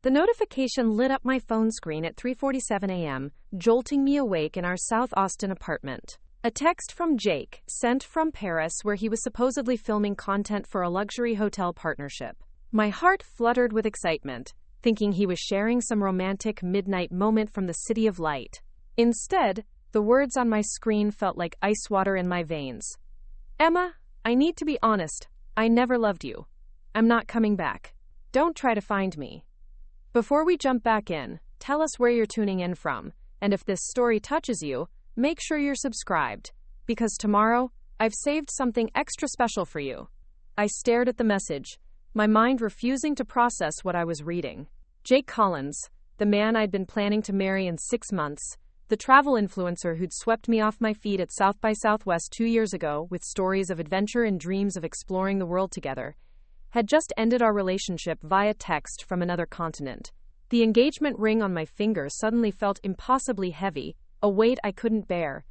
The notification lit up my phone screen at 3:47 a.m., jolting me awake in our South Austin apartment. A text from Jake, sent from Paris, where he was supposedly filming content for a luxury hotel partnership. My heart fluttered with excitement, thinking he was sharing some romantic midnight moment from the City of Light. Instead, the words on my screen felt like ice water in my veins. Emma, I need to be honest. I never loved you. I'm not coming back. Don't try to find me. Before we jump back in, tell us where you're tuning in from, and if this story touches you, make sure you're subscribed, because tomorrow, I've saved something extra special for you. I stared at the message, my mind refusing to process what I was reading. Jake Collins, the man I'd been planning to marry in 6 months, the travel influencer who'd swept me off my feet at South by Southwest 2 years ago with stories of adventure and dreams of exploring the world together, had just ended our relationship via text from another continent. The engagement ring on my finger suddenly felt impossibly heavy, a weight I couldn't bear.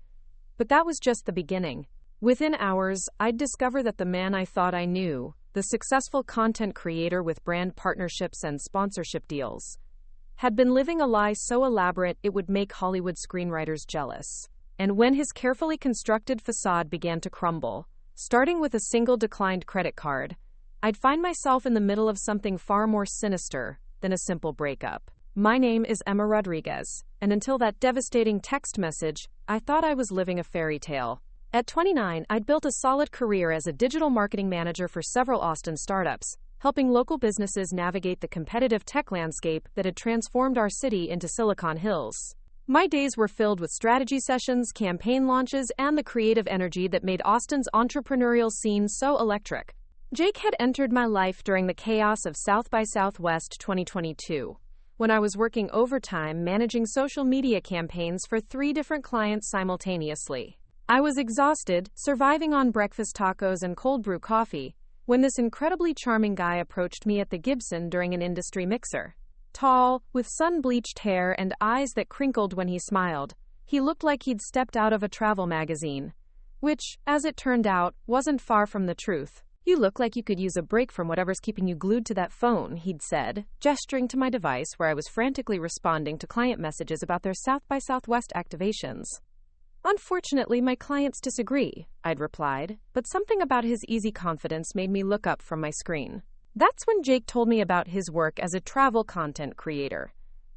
But that was just the beginning. Within hours, I'd discover that the man I thought I knew, the successful content creator with brand partnerships and sponsorship deals, had been living a lie so elaborate it would make Hollywood screenwriters jealous. And when his carefully constructed facade began to crumble, starting with a single declined credit card, I'd find myself in the middle of something far more sinister than a simple breakup. My name is Emma Rodriguez, and until that devastating text message, I thought I was living a fairy tale. At 29, I'd built a solid career as a digital marketing manager for several Austin startups, helping local businesses navigate the competitive tech landscape that had transformed our city into Silicon Hills. My days were filled with strategy sessions, campaign launches, and the creative energy that made Austin's entrepreneurial scene so electric. Jake had entered my life during the chaos of South by Southwest 2022, when I was working overtime managing social media campaigns for 3 different clients simultaneously. I was exhausted, surviving on breakfast tacos and cold brew coffee, when this incredibly charming guy approached me at the Gibson during an industry mixer. Tall, with sun-bleached hair and eyes that crinkled when he smiled, he looked like he'd stepped out of a travel magazine, which, as it turned out, wasn't far from the truth. You look like you could use a break from whatever's keeping you glued to that phone, he'd said, gesturing to my device where I was frantically responding to client messages about their South by Southwest activations. Unfortunately, my clients disagree, I'd replied, but something about his easy confidence made me look up from my screen. That's when Jake told me about his work as a travel content creator,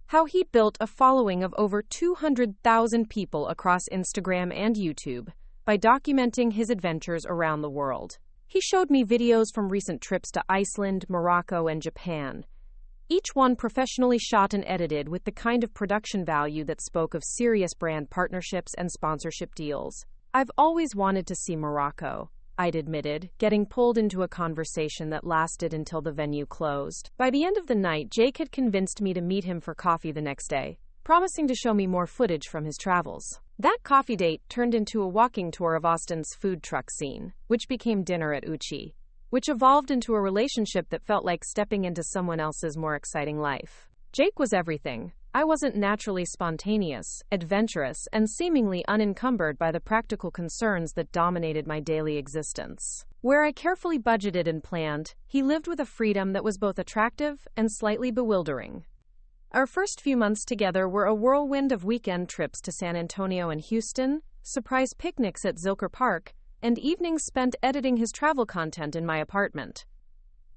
how he built a following of over 200,000 people across Instagram and YouTube by documenting his adventures around the world. He showed me videos from recent trips to Iceland, Morocco, and Japan, each one professionally shot and edited with the kind of production value that spoke of serious brand partnerships and sponsorship deals. I've always wanted to see Morocco, I'd admitted, getting pulled into a conversation that lasted until the venue closed. By the end of the night, Jake had convinced me to meet him for coffee the next day, promising to show me more footage from his travels. That coffee date turned into a walking tour of Austin's food truck scene, which became dinner at Uchi, which evolved into a relationship that felt like stepping into someone else's more exciting life. Jake was everything. I wasn't naturally spontaneous, adventurous, and seemingly unencumbered by the practical concerns that dominated my daily existence. Where I carefully budgeted and planned, he lived with a freedom that was both attractive and slightly bewildering. Our first few months together were a whirlwind of weekend trips to San Antonio and Houston, surprise picnics at Zilker Park, and evenings spent editing his travel content in my apartment.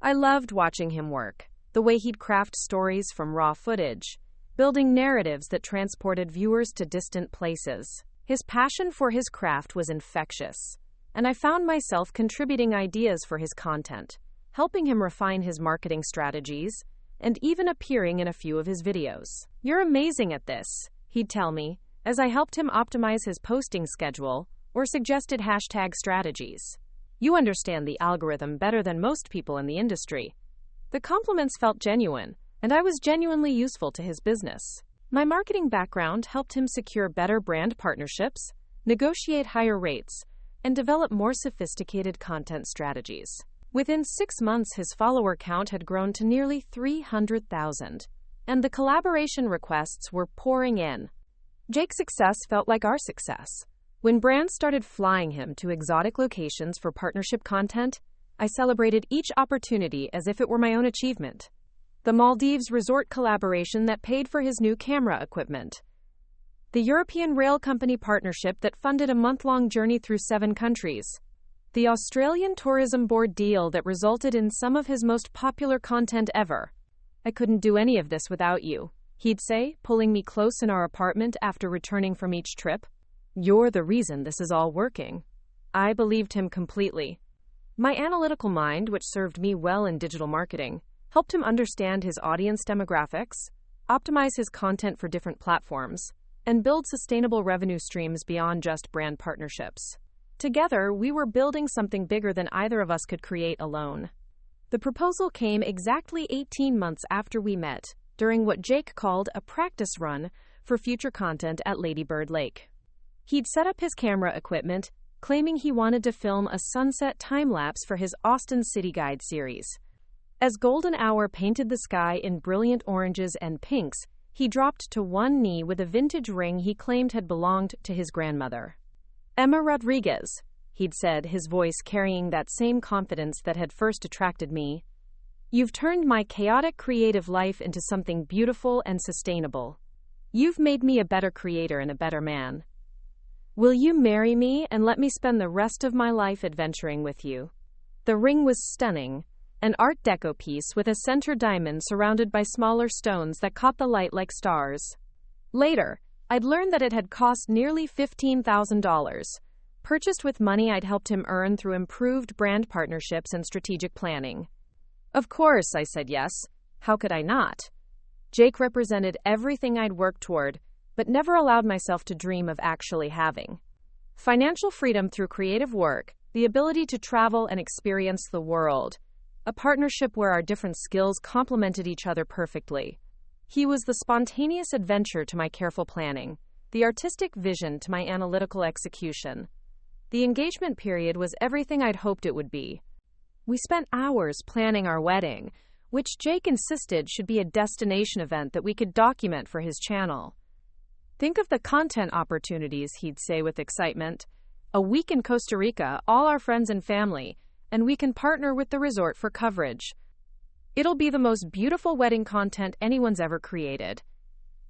I loved watching him work, the way he'd craft stories from raw footage, building narratives that transported viewers to distant places. His passion for his craft was infectious, and I found myself contributing ideas for his content, helping him refine his marketing strategies, and even appearing in a few of his videos. "You're amazing at this," he'd tell me, as I helped him optimize his posting schedule or suggested hashtag strategies. "You understand the algorithm better than most people in the industry." The compliments felt genuine, and I was genuinely useful to his business. My marketing background helped him secure better brand partnerships, negotiate higher rates, and develop more sophisticated content strategies. Within 6 months, his follower count had grown to nearly 300,000, and the collaboration requests were pouring in. Jake's success felt like our success. When brands started flying him to exotic locations for partnership content, I celebrated each opportunity as if it were my own achievement. the Maldives resort collaboration that paid for his new camera equipment, the European Rail Company partnership that funded a month-long journey through 7 countries, the Australian Tourism Board deal that resulted in some of his most popular content ever. "I couldn't do any of this without you," he'd say, pulling me close in our apartment after returning from each trip. "You're the reason this is all working." I believed him completely. My analytical mind, which served me well in digital marketing, helped him understand his audience demographics, optimize his content for different platforms, and build sustainable revenue streams beyond just brand partnerships. Together, we were building something bigger than either of us could create alone. The proposal came exactly 18 months after we met, during what Jake called a practice run for future content at Lady Bird Lake. He'd set up his camera equipment, claiming he wanted to film a sunset time-lapse for his Austin City Guide series. As golden hour painted the sky in brilliant oranges and pinks, he dropped to one knee with a vintage ring he claimed had belonged to his grandmother. "Emma Rodriguez," he'd said, his voice carrying that same confidence that had first attracted me. "You've turned my chaotic creative life into something beautiful and sustainable. You've made me a better creator and a better man. Will you marry me and let me spend the rest of my life adventuring with you?" The ring was stunning, an Art Deco piece with a center diamond surrounded by smaller stones that caught the light like stars. Later, I'd learned that it had cost nearly $15,000, purchased with money I'd helped him earn through improved brand partnerships and strategic planning. Of course, I said yes. How could I not? Jake represented everything I'd worked toward, but never allowed myself to dream of actually having. Financial freedom through creative work, the ability to travel and experience the world, a partnership where our different skills complemented each other perfectly. He was the spontaneous adventure to my careful planning, the artistic vision to my analytical execution. The engagement period was everything I'd hoped it would be. We spent hours planning our wedding, which Jake insisted should be a destination event that we could document for his channel. "Think of the content opportunities," he'd say with excitement. "A week in Costa Rica, all our friends and family, and we can partner with the resort for coverage. It'll be the most beautiful wedding content anyone's ever created."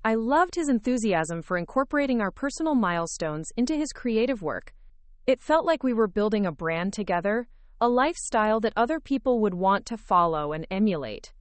I loved his enthusiasm for incorporating our personal milestones into his creative work. It felt like we were building a brand together, a lifestyle that other people would want to follow and emulate.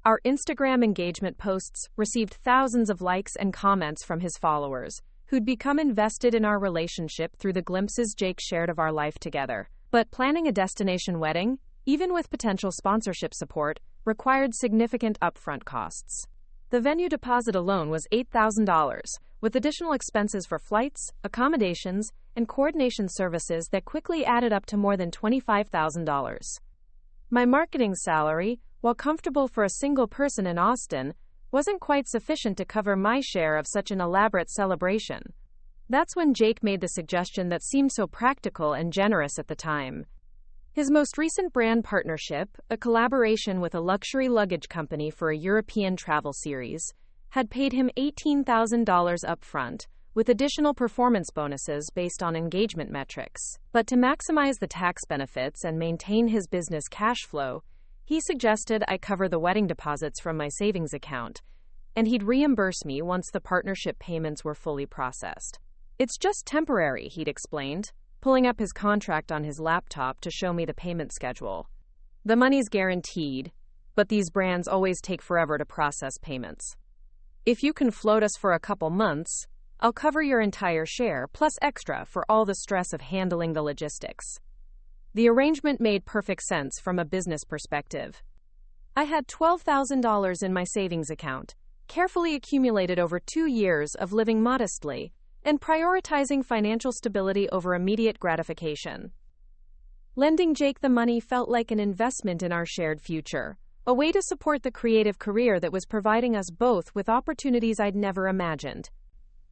Our Instagram engagement posts received thousands of likes and comments from his followers, who'd become invested in our relationship through the glimpses Jake shared of our life together. But planning a destination wedding, even with potential sponsorship support, required significant upfront costs. The venue deposit alone was $8,000, with additional expenses for flights, accommodations, and coordination services that quickly added up to more than $25,000. My marketing salary, while comfortable for a single person in Austin, wasn't quite sufficient to cover my share of such an elaborate celebration. That's when Jake made the suggestion that seemed so practical and generous at the time. His most recent brand partnership, a collaboration with a luxury luggage company for a European travel series, had paid him $18,000 upfront, with additional performance bonuses based on engagement metrics. But to maximize the tax benefits and maintain his business cash flow, he suggested I cover the wedding deposits from my savings account, and he'd reimburse me once the partnership payments were fully processed. "It's just temporary," he'd explained, pulling up his contract on his laptop to show me the payment schedule. "The money's guaranteed, but these brands always take forever to process payments. If you can float us for a couple months, I'll cover your entire share, plus extra for all the stress of handling the logistics." The arrangement made perfect sense from a business perspective. I had $12,000 in my savings account, carefully accumulated over 2 years of living modestly, and prioritizing financial stability over immediate gratification. Lending Jake the money felt like an investment in our shared future, a way to support the creative career that was providing us both with opportunities I'd never imagined.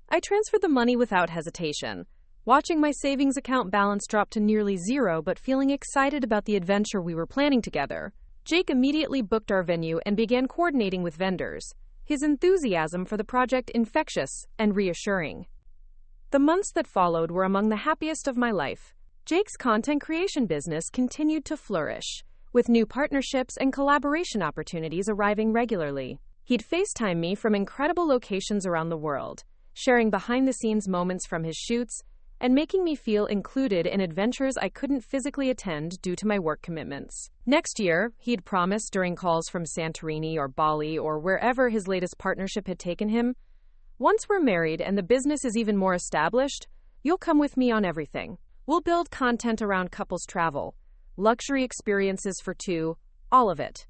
I transferred the money without hesitation, watching my savings account balance drop to nearly zero but feeling excited about the adventure we were planning together. Jake immediately booked our venue and began coordinating with vendors, his enthusiasm for the project infectious and reassuring. The months that followed were among the happiest of my life. Jake's content creation business continued to flourish, with new partnerships and collaboration opportunities arriving regularly. He'd FaceTime me from incredible locations around the world, sharing behind-the-scenes moments from his shoots and making me feel included in adventures I couldn't physically attend due to my work commitments. Next year, he'd promised during calls from Santorini or Bali or wherever his latest partnership had taken him, "Once we're married and the business is even more established, you'll come with me on everything. We'll build content around couples travel, luxury experiences for two, all of it."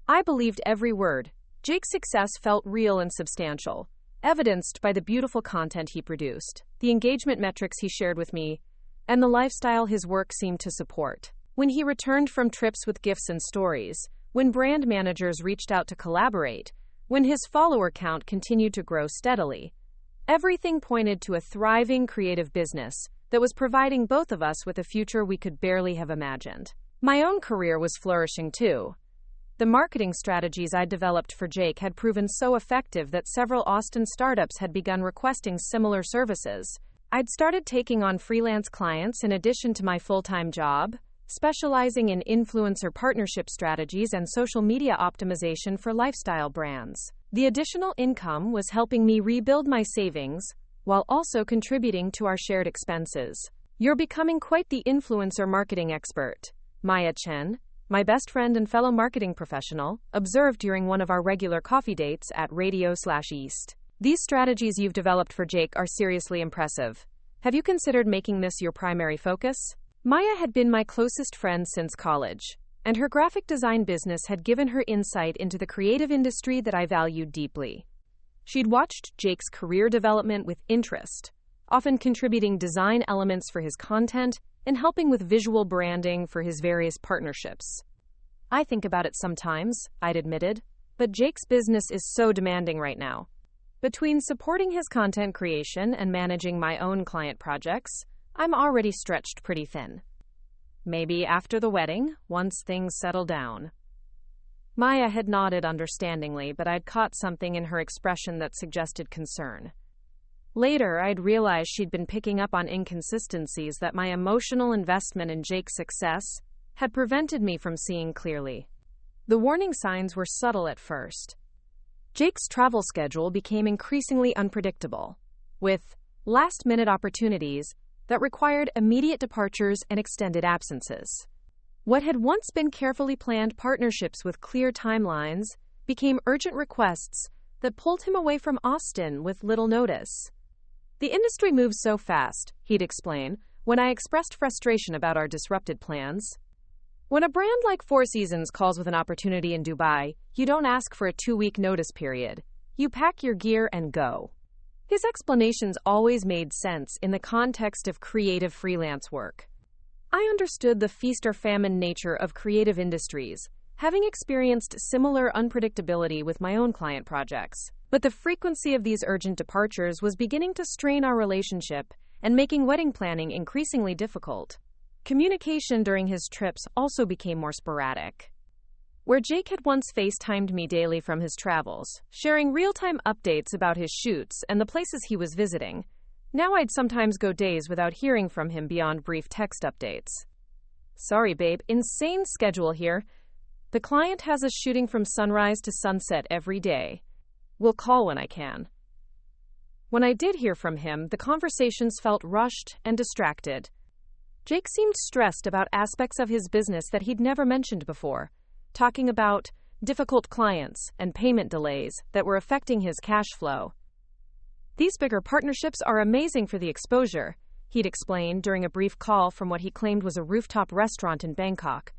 I believed every word. Jake's success felt real and substantial, evidenced by the beautiful content he produced, the engagement metrics he shared with me, and the lifestyle his work seemed to support. When he returned from trips with gifts and stories, when brand managers reached out to collaborate, when his follower count continued to grow steadily, everything pointed to a thriving creative business that was providing both of us with a future we could barely have imagined. My own career was flourishing too. The marketing strategies I'd developed for Jake had proven so effective that several Austin startups had begun requesting similar services. I'd started taking on freelance clients in addition to my full-time job, specializing in influencer partnership strategies and social media optimization for lifestyle brands. The additional income was helping me rebuild my savings while also contributing to our shared expenses. "You're becoming quite the influencer marketing expert," Maya Chen, my best friend and fellow marketing professional, observed during one of our regular coffee dates at Radio/East. "These strategies you've developed for Jake are seriously impressive. Have you considered making this your primary focus?" Maya had been my closest friend since college, and her graphic design business had given her insight into the creative industry that I valued deeply. She'd watched Jake's career development with interest, often contributing design elements for his content and helping with visual branding for his various partnerships. "I think about it sometimes," I'd admitted, "but Jake's business is so demanding right now. Between supporting his content creation and managing my own client projects, I'm already stretched pretty thin. Maybe after the wedding, once things settle down." Maya had nodded understandingly, but I'd caught something in her expression that suggested concern. Later, I'd realized she'd been picking up on inconsistencies that my emotional investment in Jake's success had prevented me from seeing clearly. The warning signs were subtle at first. Jake's travel schedule became increasingly unpredictable, with last-minute opportunities that required immediate departures and extended absences. What had once been carefully planned partnerships with clear timelines became urgent requests that pulled him away from Austin with little notice. "The industry moves so fast," he'd explain, when I expressed frustration about our disrupted plans. "When a brand like Four Seasons calls with an opportunity in Dubai, you don't ask for a 2-week notice period. You pack your gear and go." His explanations always made sense in the context of creative freelance work. I understood the feast-or-famine nature of creative industries, having experienced similar unpredictability with my own client projects. But the frequency of these urgent departures was beginning to strain our relationship and making wedding planning increasingly difficult. Communication during his trips also became more sporadic. Where Jake had once FaceTimed me daily from his travels, sharing real-time updates about his shoots and the places he was visiting, now I'd sometimes go days without hearing from him beyond brief text updates. "Sorry, babe, insane schedule here. The client has us shooting from sunrise to sunset every day. We'll call when I can." When I did hear from him, the conversations felt rushed and distracted. Jake seemed stressed about aspects of his business that he'd never mentioned before, talking about difficult clients and payment delays that were affecting his cash flow. "These bigger partnerships are amazing for the exposure," he'd explained during a brief call from what he claimed was a rooftop restaurant in Bangkok.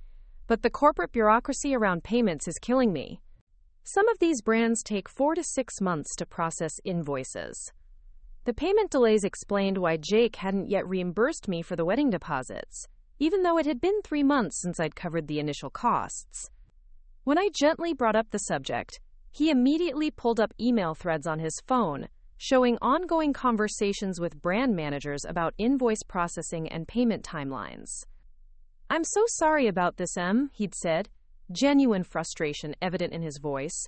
"But the corporate bureaucracy around payments is killing me. Some of these brands take 4 to 6 months to process invoices." The payment delays explained why Jake hadn't yet reimbursed me for the wedding deposits, even though it had been 3 months since I'd covered the initial costs. When I gently brought up the subject, he immediately pulled up email threads on his phone, showing ongoing conversations with brand managers about invoice processing and payment timelines. "I'm so sorry about this, he'd said, genuine frustration evident in his voice.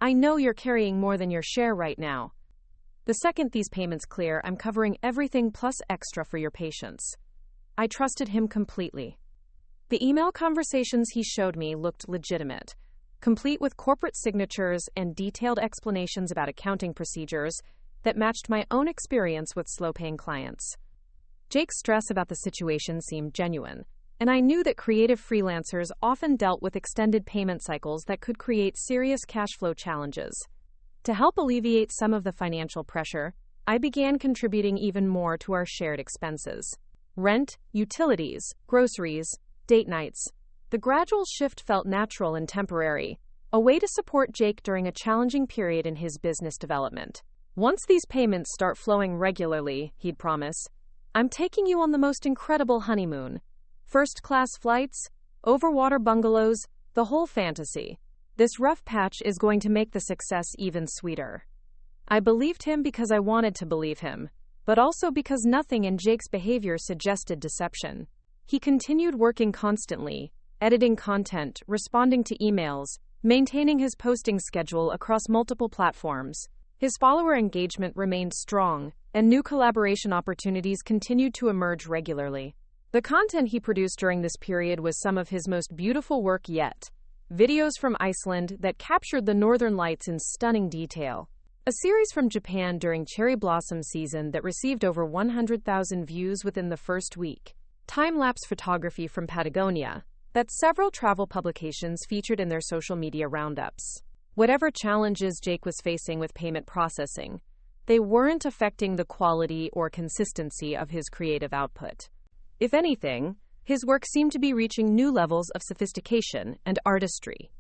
"I know you're carrying more than your share right now. The second these payments clear, I'm covering everything plus extra for your patients." I trusted him completely. The email conversations he showed me looked legitimate, complete with corporate signatures and detailed explanations about accounting procedures that matched my own experience with slow-paying clients. Jake's stress about the situation seemed genuine, and I knew that creative freelancers often dealt with extended payment cycles that could create serious cash flow challenges. To help alleviate some of the financial pressure, I began contributing even more to our shared expenses. Rent, utilities, groceries, date nights. The gradual shift felt natural and temporary, a way to support Jake during a challenging period in his business development. Once these payments start flowing regularly, he'd promise, I'm taking you on the most incredible honeymoon. First-class flights, overwater bungalows, the whole fantasy. This rough patch is going to make the success even sweeter. I believed him because I wanted to believe him, but also because nothing in Jake's behavior suggested deception. He continued working constantly, editing content, responding to emails, maintaining his posting schedule across multiple platforms. His follower engagement remained strong, and new collaboration opportunities continued to emerge regularly. The content he produced during this period was some of his most beautiful work yet. Videos from Iceland that captured the northern lights in stunning detail. A series from Japan during cherry blossom season that received over 100,000 views within the first week. Time-lapse photography from Patagonia that several travel publications featured in their social media roundups. Whatever challenges Jake was facing with payment processing, they weren't affecting the quality or consistency of his creative output. If anything, his work seemed to be reaching new levels of sophistication and artistry.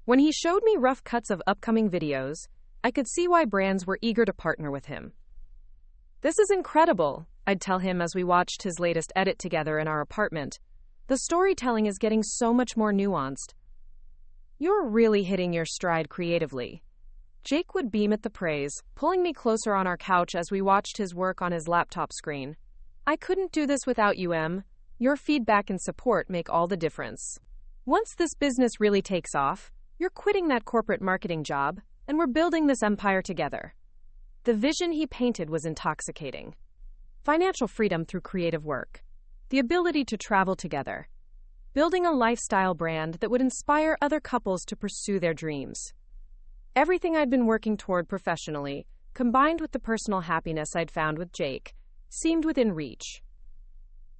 When he showed me rough cuts of upcoming videos, I could see why brands were eager to partner with him. This is incredible, I'd tell him as we watched his latest edit together in our apartment. The storytelling is getting so much more nuanced. You're really hitting your stride creatively. Jake would beam at the praise, pulling me closer on our couch as we watched his work on his laptop screen. I couldn't do this without you, Em. Your feedback and support make all the difference. Once this business really takes off, you're quitting that corporate marketing job, and we're building this empire together. The vision he painted was intoxicating. Financial freedom through creative work. The ability to travel together. Building a lifestyle brand that would inspire other couples to pursue their dreams. Everything I'd been working toward professionally, combined with the personal happiness I'd found with Jake, seemed within reach.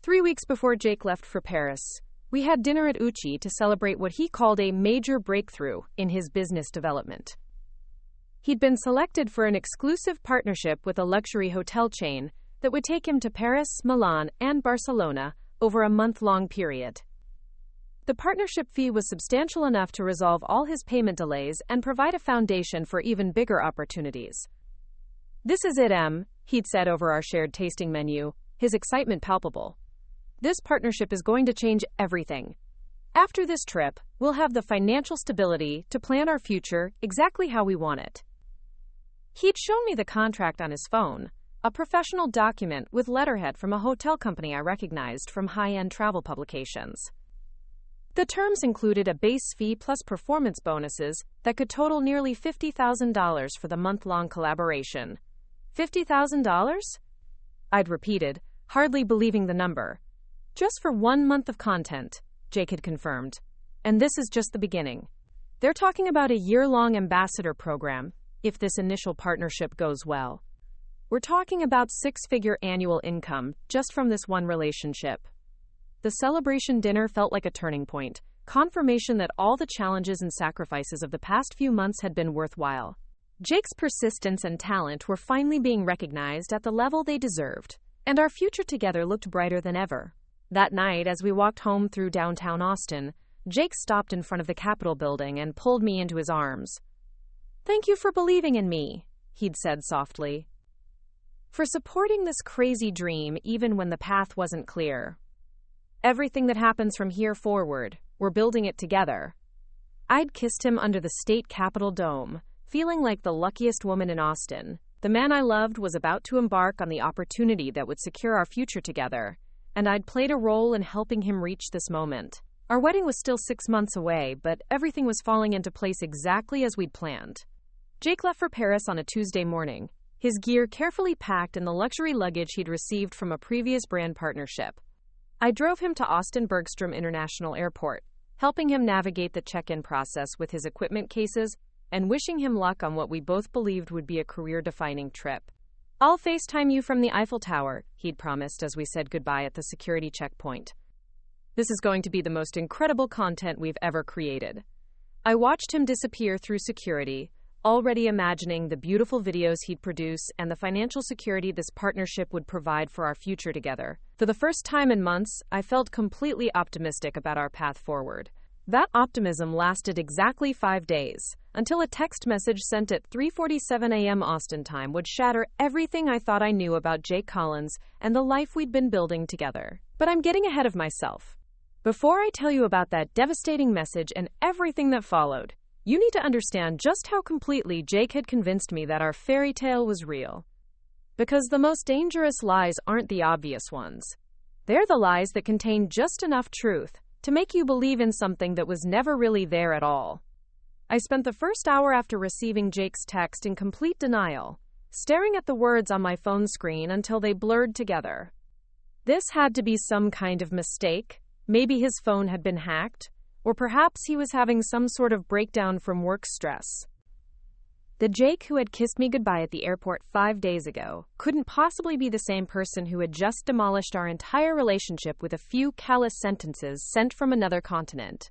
3 weeks before Jake left for Paris, we had dinner at Uchi to celebrate what he called a major breakthrough in his business development. He'd been selected for an exclusive partnership with a luxury hotel chain that would take him to Paris, Milan, and Barcelona over a month-long period. The partnership fee was substantial enough to resolve all his payment delays and provide a foundation for even bigger opportunities. This is it, Em, he'd said over our shared tasting menu, his excitement palpable. This partnership is going to change everything. After this trip, we'll have the financial stability to plan our future exactly how we want it. He'd shown me the contract on his phone, a professional document with letterhead from a hotel company I recognized from high-end travel publications. The terms included a base fee plus performance bonuses that could total nearly $50,000 for the month-long collaboration. $50,000? I'd repeated, hardly believing the number. Just for 1 month of content, Jake had confirmed. And this is just the beginning. They're talking about a year-long ambassador program, if this initial partnership goes well. We're talking about 6-figure annual income just from this one relationship. The celebration dinner felt like a turning point, confirmation that all the challenges and sacrifices of the past few months had been worthwhile. Jake's persistence and talent were finally being recognized at the level they deserved, and our future together looked brighter than ever. That night, as we walked home through downtown Austin, Jake stopped in front of the Capitol building and pulled me into his arms. "Thank you for believing in me," he'd said softly. "For supporting this crazy dream even when the path wasn't clear. Everything that happens from here forward, we're building it together." I'd kissed him under the state Capitol dome, feeling like the luckiest woman in Austin. The man I loved was about to embark on the opportunity that would secure our future together, and I'd played a role in helping him reach this moment. Our wedding was still 6 months away, but everything was falling into place exactly as we'd planned. Jake left for Paris on a Tuesday morning, his gear carefully packed in the luxury luggage he'd received from a previous brand partnership. I drove him to Austin Bergstrom International Airport, helping him navigate the check-in process with his equipment cases and wishing him luck on what we both believed would be a career-defining trip. "I'll FaceTime you from the Eiffel Tower," he'd promised as we said goodbye at the security checkpoint. This is going to be the most incredible content we've ever created. I watched him disappear through security, already imagining the beautiful videos he'd produce and the financial security this partnership would provide for our future together. For the first time in months, I felt completely optimistic about our path forward. That optimism lasted exactly 5 days, until a text message sent at 3:47 a.m. Austin time would shatter everything I thought I knew about Jake Collins and the life we'd been building together. But I'm getting ahead of myself. Before I tell you about that devastating message and everything that followed, you need to understand just how completely Jake had convinced me that our fairy tale was real. Because the most dangerous lies aren't the obvious ones. They're the lies that contain just enough truth to make you believe in something that was never really there at all. I spent the first hour after receiving Jake's text in complete denial, staring at the words on my phone screen until they blurred together. This had to be some kind of mistake. Maybe his phone had been hacked, or perhaps he was having some sort of breakdown from work stress. The Jake who had kissed me goodbye at the airport 5 days ago couldn't possibly be the same person who had just demolished our entire relationship with a few callous sentences sent from another continent.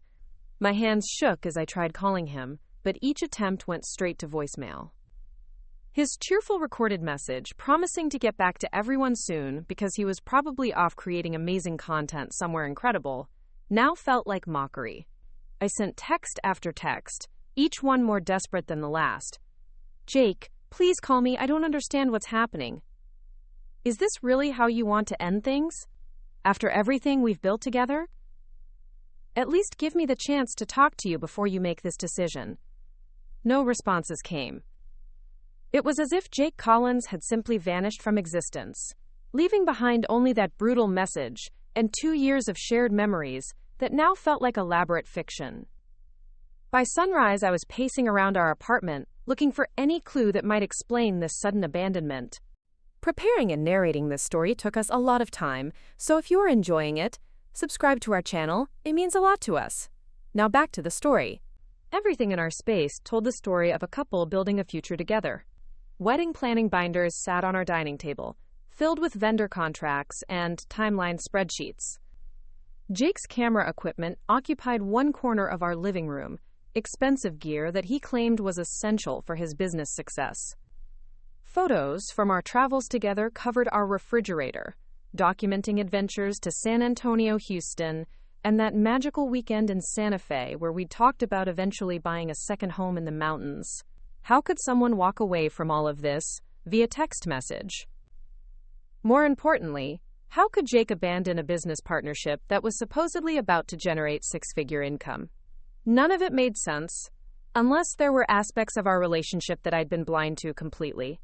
My hands shook as I tried calling him, but each attempt went straight to voicemail. His cheerful recorded message, promising to get back to everyone soon because he was probably off creating amazing content somewhere incredible, now felt like mockery. I sent text after text, each one more desperate than the last. "Jake, please call me. I don't understand what's happening. Is this really how you want to end things? After everything we've built together? At least give me the chance to talk to you before you make this decision." No responses came. It was as if Jake Collins had simply vanished from existence, leaving behind only that brutal message and 2 years of shared memories that now felt like elaborate fiction. By sunrise, I was pacing around our apartment, looking for any clue that might explain this sudden abandonment. Preparing and narrating this story took us a lot of time, so if you are enjoying it, subscribe to our channel. It means a lot to us. Now back to the story. Everything in our space told the story of a couple building a future together. Wedding planning binders sat on our dining table, filled with vendor contracts and timeline spreadsheets. Jake's camera equipment occupied one corner of our living room, expensive gear that he claimed was essential for his business success. Photos from our travels together covered our refrigerator, documenting adventures to San Antonio, Houston, and that magical weekend in Santa Fe where we talked about eventually buying a second home in the mountains. How could someone walk away from all of this via text message? More importantly, how could Jake abandon a business partnership that was supposedly about to generate six-figure income? None of it made sense, unless there were aspects of our relationship that I'd been blind to completely.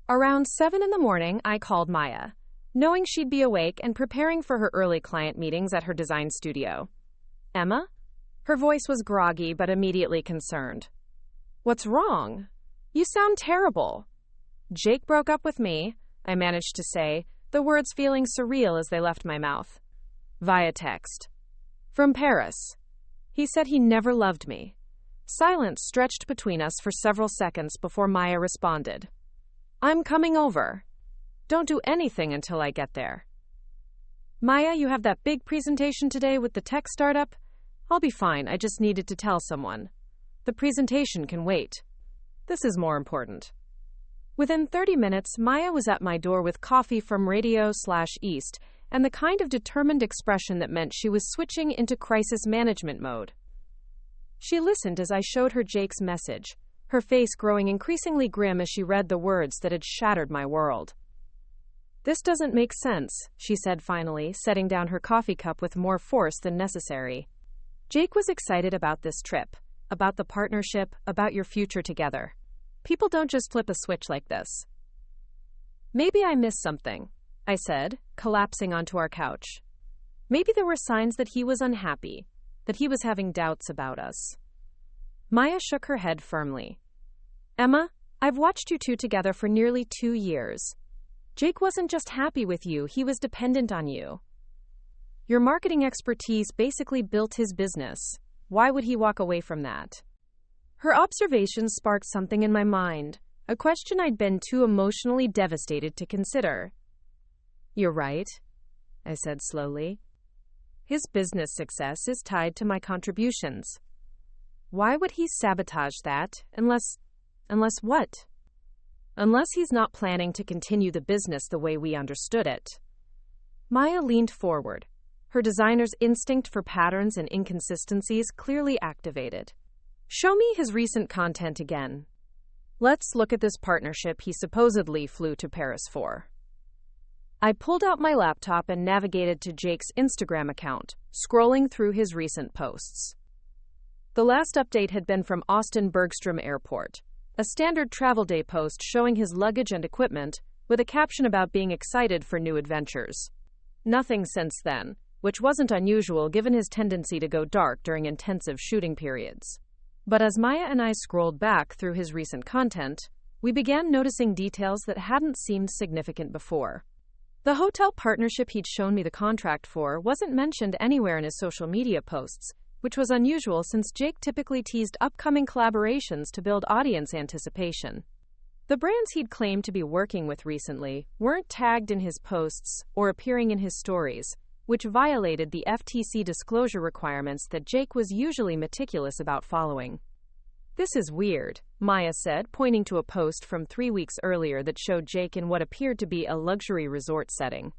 Around 7 in the morning, I called Maya, knowing she'd be awake and preparing for her early client meetings at her design studio. "Emma?" Her voice was groggy but immediately concerned. "What's wrong? You sound terrible." "Jake broke up with me," I managed to say, the words feeling surreal as they left my mouth. "Via text. From Paris. He said he never loved me." Silence stretched between us for several seconds before Maya responded. "I'm coming over. Don't do anything until I get there." "Maya, you have that big presentation today with the tech startup?" "I'll be fine. I just needed to tell someone. The presentation can wait. This is more important." Within 30 minutes, Maya was at my door with coffee from Radio/East and the kind of determined expression that meant she was switching into crisis management mode. She listened as I showed her Jake's message, her face growing increasingly grim as she read the words that had shattered my world. "This doesn't make sense," she said finally, setting down her coffee cup with more force than necessary. "Jake was excited about this trip, about the partnership, about your future together. People don't just flip a switch like this." "Maybe I missed something," I said, collapsing onto our couch. Maybe there were signs that he was unhappy, that he was having doubts about us. Maya shook her head firmly. "Emma, I've watched you two together for nearly 2 years. Jake wasn't just happy with you, he was dependent on you." Your marketing expertise basically built his business. Why would he walk away from that? Her observations sparked something in my mind, a question I'd been too emotionally devastated to consider. You're right, I said slowly. His business success is tied to my contributions. Why would he sabotage that, unless what? Unless he's not planning to continue the business the way we understood it. Maya leaned forward, her designer's instinct for patterns and inconsistencies clearly activated. Show me his recent content again. Let's look at this partnership he supposedly flew to Paris for. I pulled out my laptop and navigated to Jake's Instagram account, scrolling through his recent posts. The last update had been from Austin Bergstrom Airport, a standard travel day post showing his luggage and equipment, with a caption about being excited for new adventures. Nothing since then, which wasn't unusual given his tendency to go dark during intensive shooting periods. But as Maya and I scrolled back through his recent content, we began noticing details that hadn't seemed significant before. The hotel partnership he'd shown me the contract for wasn't mentioned anywhere in his social media posts, which was unusual since Jake typically teased upcoming collaborations to build audience anticipation. The brands he'd claimed to be working with recently weren't tagged in his posts or appearing in his stories, which violated the FTC disclosure requirements that Jake was usually meticulous about following. This is weird, Maya said, pointing to a post from 3 weeks earlier that showed Jake in what appeared to be a luxury resort setting.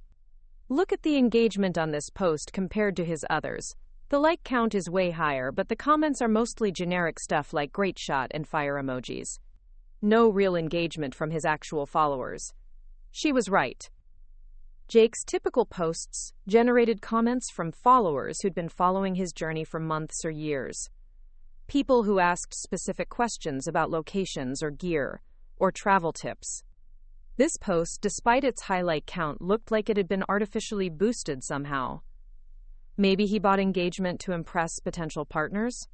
Look at the engagement on this post compared to his others. The like count is way higher, but the comments are mostly generic stuff like great shot and fire emojis. No real engagement from his actual followers. She was right. Jake's typical posts generated comments from followers who'd been following his journey for months or years. People who asked specific questions about locations or gear, or travel tips. This post, despite its highlight count, looked like it had been artificially boosted somehow. Maybe he bought engagement to impress potential partners?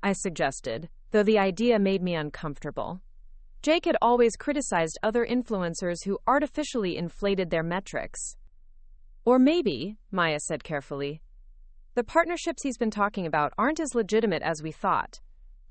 I suggested, though the idea made me uncomfortable. Jake had always criticized other influencers who artificially inflated their metrics. Or maybe, Maya said carefully, the partnerships he's been talking about aren't as legitimate as we thought.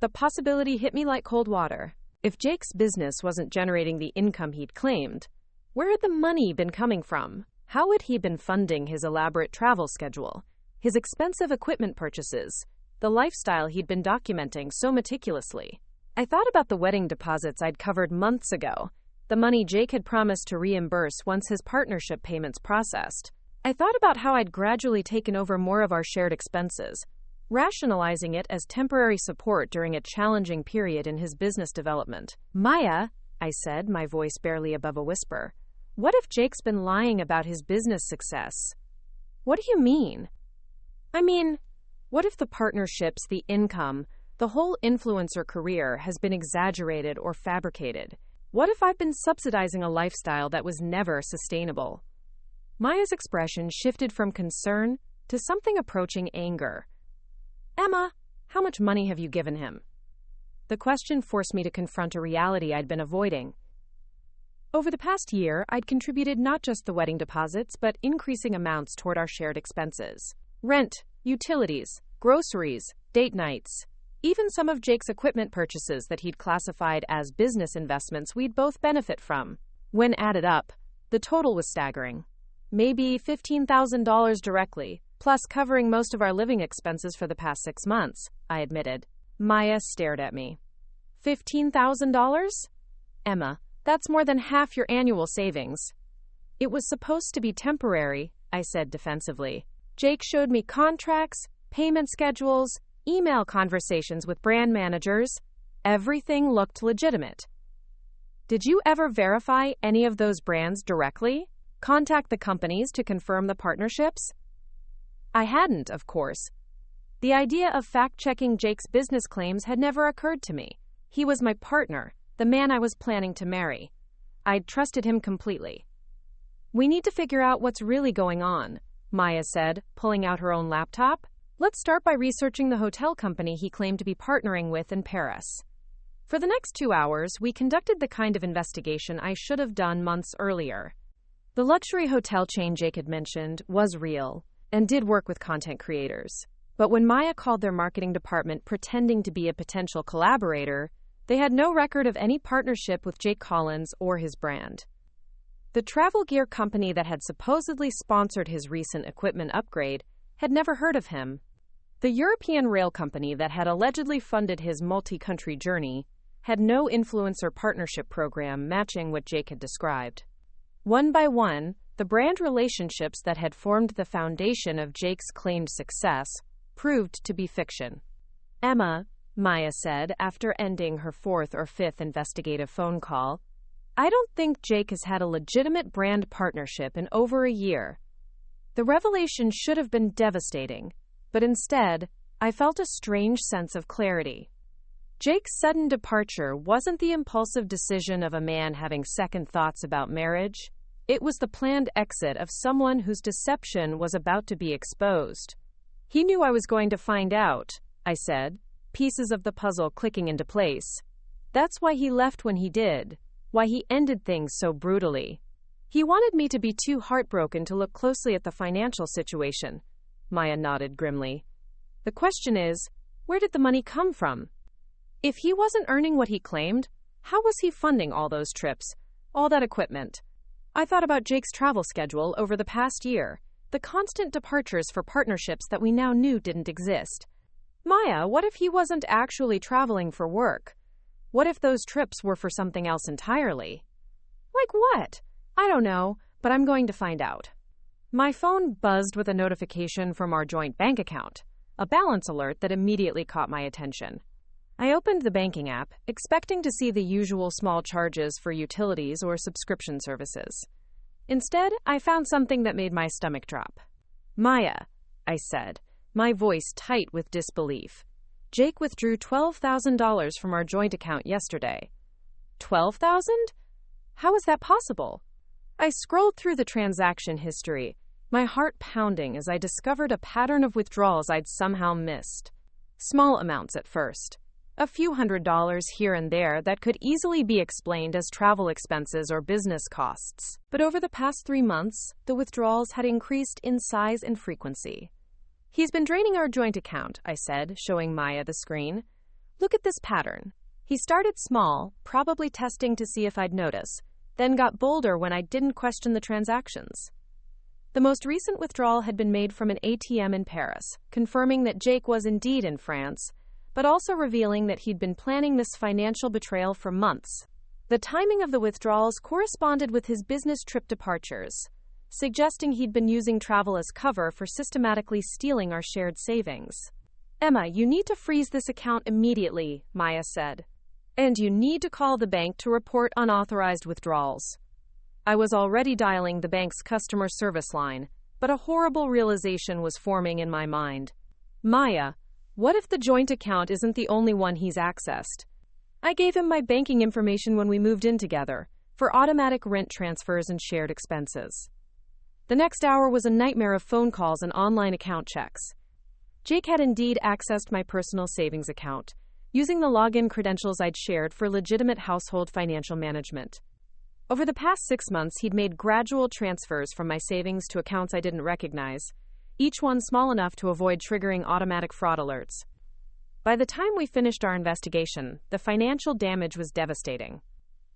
The possibility hit me like cold water. If Jake's business wasn't generating the income he'd claimed, where had the money been coming from? How had he been funding his elaborate travel schedule, his expensive equipment purchases, the lifestyle he'd been documenting so meticulously? I thought about the wedding deposits I'd covered months ago, the money Jake had promised to reimburse once his partnership payments processed. I thought about how I'd gradually taken over more of our shared expenses, rationalizing it as temporary support during a challenging period in his business development. Maya, I said, my voice barely above a whisper, what if Jake's been lying about his business success? What do you mean? I mean, what if the partnerships, the income, the whole influencer career has been exaggerated or fabricated? What if I've been subsidizing a lifestyle that was never sustainable? Maya's expression shifted from concern to something approaching anger. Emma, how much money have you given him? The question forced me to confront a reality I'd been avoiding. Over the past year, I'd contributed not just the wedding deposits, but increasing amounts toward our shared expenses. Rent, utilities, groceries, date nights, even some of Jake's equipment purchases that he'd classified as business investments we'd both benefit from. When added up, the total was staggering. Maybe $15,000 directly, plus covering most of our living expenses for the past 6 months, I admitted. Maya stared at me. $15,000? Emma, that's more than half your annual savings. It was supposed to be temporary, I said defensively. Jake showed me contracts, payment schedules, email conversations with brand managers. Everything looked legitimate. Did you ever verify any of those brands directly? Contact the companies to confirm the partnerships? I hadn't, of course. The idea of fact-checking Jake's business claims had never occurred to me. He was my partner, the man I was planning to marry. I'd trusted him completely. We need to figure out what's really going on, Maya said, pulling out her own laptop. Let's start by researching the hotel company he claimed to be partnering with in Paris. For the next 2 hours, we conducted the kind of investigation I should have done months earlier. The luxury hotel chain Jake had mentioned was real. and did work with content creators. But when Maya called their marketing department pretending to be a potential collaborator, they had no record of any partnership with Jake Collins or his brand. The travel gear company that had supposedly sponsored his recent equipment upgrade had never heard of him. The European rail company that had allegedly funded his multi-country journey had no influencer partnership program matching what Jake had described. One by one, the brand relationships that had formed the foundation of Jake's claimed success proved to be fiction. "Emma," Maya said after ending her fourth or fifth investigative phone call, "I don't think Jake has had a legitimate brand partnership in over a year." The revelation should have been devastating, but instead, I felt a strange sense of clarity. Jake's sudden departure wasn't the impulsive decision of a man having second thoughts about marriage. It was the planned exit of someone whose deception was about to be exposed. "He knew I was going to find out," I said, pieces of the puzzle clicking into place. "That's why he left when he did, why he ended things so brutally. He wanted me to be too heartbroken to look closely at the financial situation." Maya nodded grimly. "The question is, where did the money come from? If he wasn't earning what he claimed, how was he funding all those trips, all that equipment?" I thought about Jake's travel schedule over the past year, the constant departures for partnerships that we now knew didn't exist. Maya, what if he wasn't actually traveling for work? What if those trips were for something else entirely? Like what? I don't know, but I'm going to find out. My phone buzzed with a notification from our joint bank account, a balance alert that immediately caught my attention. I opened the banking app, expecting to see the usual small charges for utilities or subscription services. Instead, I found something that made my stomach drop. "Maya," I said, my voice tight with disbelief. "Jake withdrew $12,000 from our joint account yesterday." $12,000? How is that possible? I scrolled through the transaction history, my heart pounding as I discovered a pattern of withdrawals I'd somehow missed. Small amounts at first. A few $100s here and there that could easily be explained as travel expenses or business costs. But over the past 3 months, the withdrawals had increased in size and frequency. "He's been draining our joint account," I said, showing Maya the screen. "Look at this pattern. He started small, probably testing to see if I'd notice, then got bolder when I didn't question the transactions." The most recent withdrawal had been made from an ATM in Paris, confirming that Jake was indeed in France, but also revealing that he'd been planning this financial betrayal for months. The timing of the withdrawals corresponded with his business trip departures, suggesting he'd been using travel as cover for systematically stealing our shared savings. "Emma, you need to freeze this account immediately," Maya said. "And you need to call the bank to report unauthorized withdrawals." I was already dialing the bank's customer service line, but a horrible realization was forming in my mind. "Maya, what if the joint account isn't the only one he's accessed? I gave him my banking information when we moved in together, for automatic rent transfers and shared expenses." The next hour was a nightmare of phone calls and online account checks. Jake had indeed accessed my personal savings account, using the login credentials I'd shared for legitimate household financial management. Over the past 6 months, he'd made gradual transfers from my savings to accounts I didn't recognize, each one small enough to avoid triggering automatic fraud alerts. By the time we finished our investigation, the financial damage was devastating.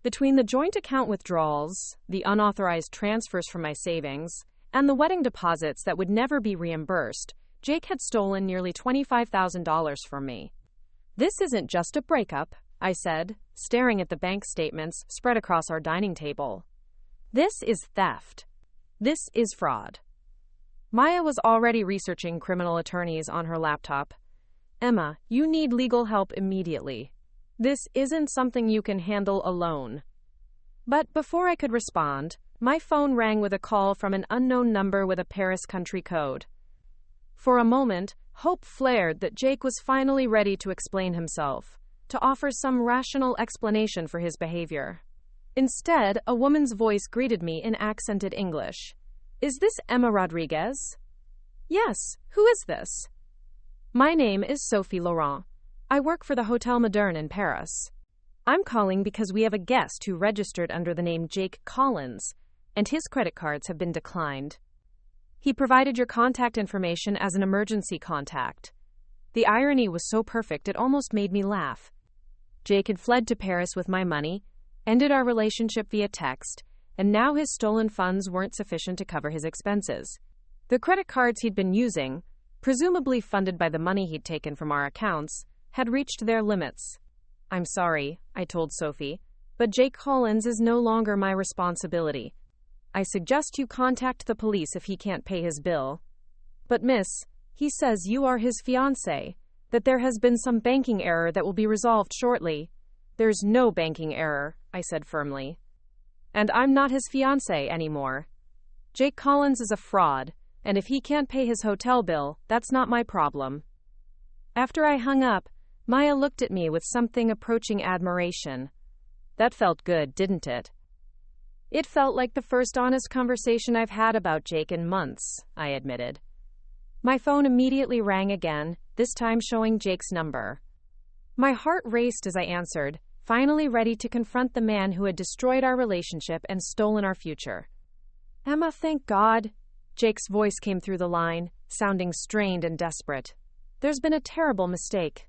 Between the joint account withdrawals, the unauthorized transfers from my savings, and the wedding deposits that would never be reimbursed, Jake had stolen nearly $25,000 from me. "This isn't just a breakup," I said, staring at the bank statements spread across our dining table. "This is theft. This is fraud." Maya was already researching criminal attorneys on her laptop. "Emma, you need legal help immediately. This isn't something you can handle alone." But before I could respond, my phone rang with a call from an unknown number with a Paris country code. For a moment, hope flared that Jake was finally ready to explain himself, to offer some rational explanation for his behavior. Instead, a woman's voice greeted me in accented English. "Is this Emma Rodriguez?" "Yes, who is this?" "My name is Sophie Laurent. I work for the Hotel Moderne in Paris. I'm calling because we have a guest who registered under the name Jake Collins, and his credit cards have been declined." He provided your contact information as an emergency contact. The irony was so perfect it almost made me laugh. Jake had fled to Paris with my money, ended our relationship via text, and now his stolen funds weren't sufficient to cover his expenses. The credit cards he'd been using, presumably funded by the money he'd taken from our accounts, had reached their limits. I'm sorry, I told Sophie, but Jake Collins is no longer my responsibility. I suggest you contact the police if he can't pay his bill. But miss, he says you are his fiancée, that there has been some banking error that will be resolved shortly. There's no banking error, I said firmly. And I'm not his fiancée anymore. Jake Collins is a fraud, and if he can't pay his hotel bill, that's not my problem. After I hung up, Maya looked at me with something approaching admiration. That felt good, didn't it? It felt like the first honest conversation I've had about Jake in months, I admitted. My phone immediately rang again, this time showing Jake's number. My heart raced as I answered, finally ready to confront the man who had destroyed our relationship and stolen our future. Emma, thank God. Jake's voice came through the line, sounding strained and desperate. There's been a terrible mistake.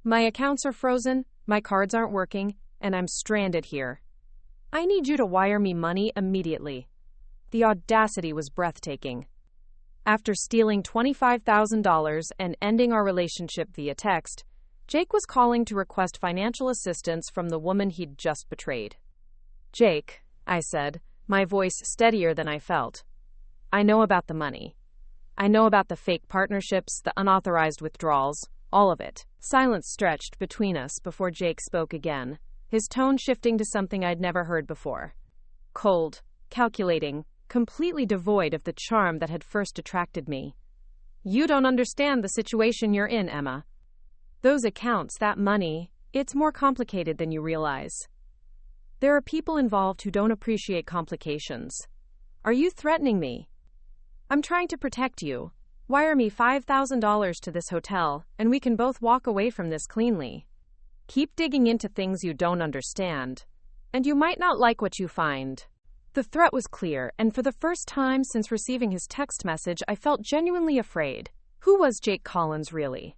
My accounts are frozen, my cards aren't working, and I'm stranded here. I need you to wire me money immediately. The audacity was breathtaking. After stealing $25,000 and ending our relationship via text, Jake was calling to request financial assistance from the woman he'd just betrayed. Jake, I said, my voice steadier than I felt. I know about the money. I know about the fake partnerships, the unauthorized withdrawals, all of it. Silence stretched between us before Jake spoke again, his tone shifting to something I'd never heard before. Cold, calculating, completely devoid of the charm that had first attracted me. You don't understand the situation you're in, Emma. Those accounts, that money, it's more complicated than you realize. There are people involved who don't appreciate complications. Are you threatening me? I'm trying to protect you. Wire me $5,000 to this hotel, and we can both walk away from this cleanly. Keep digging into things you don't understand, and you might not like what you find. The threat was clear, and for the first time since receiving his text message, I felt genuinely afraid. Who was Jake Collins really?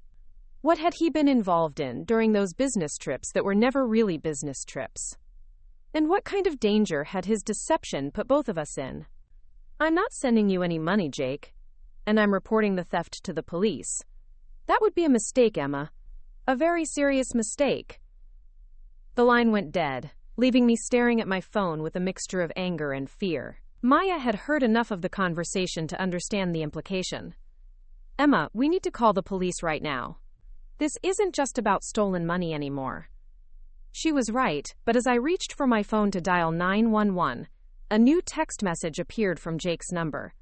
What had he been involved in during those business trips that were never really business trips? And what kind of danger had his deception put both of us in? I'm not sending you any money, Jake, and I'm reporting the theft to the police. That would be a mistake, Emma. A very serious mistake. The line went dead, leaving me staring at my phone with a mixture of anger and fear. Maya had heard enough of the conversation to understand the implication. Emma, we need to call the police right now. This isn't just about stolen money anymore. She was right, but as I reached for my phone to dial 911, a new text message appeared from Jake's number.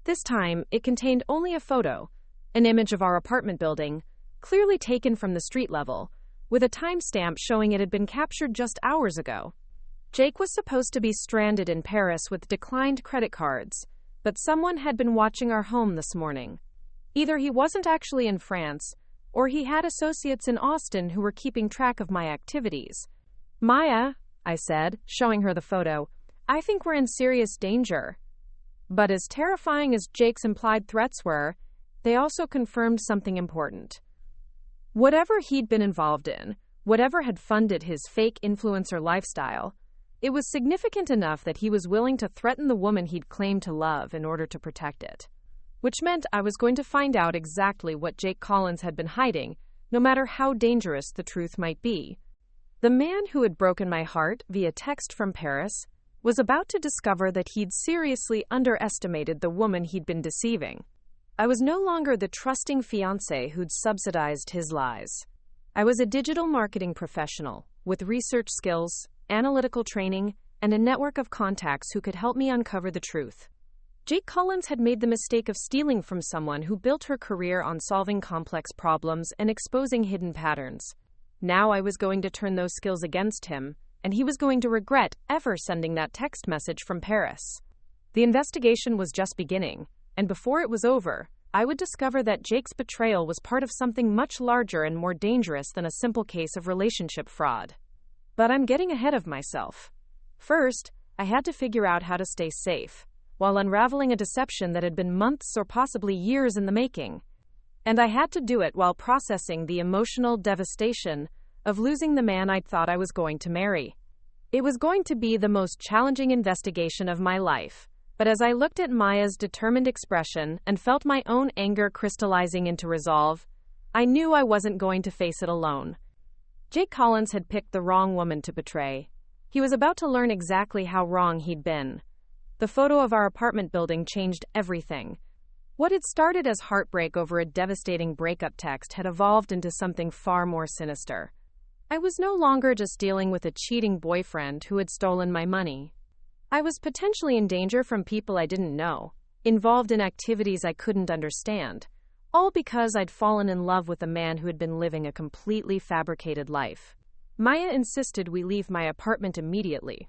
This time, it contained only a photo, an image of our apartment building, clearly taken from the street level, with a timestamp showing it had been captured just hours ago. Jake was supposed to be stranded in Paris with declined credit cards, but someone had been watching our home this morning. Either he wasn't actually in France, or he had associates in Austin who were keeping track of my activities. Maya, I said, showing her the photo, I think we're in serious danger. But as terrifying as Jake's implied threats were, they also confirmed something important. Whatever he'd been involved in, whatever had funded his fake influencer lifestyle, it was significant enough that he was willing to threaten the woman he'd claimed to love in order to protect it. Which meant I was going to find out exactly what Jake Collins had been hiding, no matter how dangerous the truth might be. The man who had broken my heart via text from Paris was about to discover that he'd seriously underestimated the woman he'd been deceiving. I was no longer the trusting fiancé who'd subsidized his lies. I was a digital marketing professional with research skills, analytical training, and a network of contacts who could help me uncover the truth. Jake Collins had made the mistake of stealing from someone who built her career on solving complex problems and exposing hidden patterns. Now I was going to turn those skills against him, and he was going to regret ever sending that text message from Paris. The investigation was just beginning, and before it was over, I would discover that Jake's betrayal was part of something much larger and more dangerous than a simple case of relationship fraud. But I'm getting ahead of myself. First, I had to figure out how to stay safe. while unraveling a deception that had been months or possibly years in the making. And I had to do it while processing the emotional devastation of losing the man I'd thought I was going to marry. It was going to be the most challenging investigation of my life, but as I looked at Maya's determined expression and felt my own anger crystallizing into resolve, I knew I wasn't going to face it alone. Jake Collins had picked the wrong woman to betray. He was about to learn exactly how wrong he'd been. The photo of our apartment building changed everything. What had started as heartbreak over a devastating breakup text had evolved into something far more sinister. I was no longer just dealing with a cheating boyfriend who had stolen my money. I was potentially in danger from people I didn't know, involved in activities I couldn't understand, all because I'd fallen in love with a man who had been living a completely fabricated life. Maya insisted we leave my apartment immediately.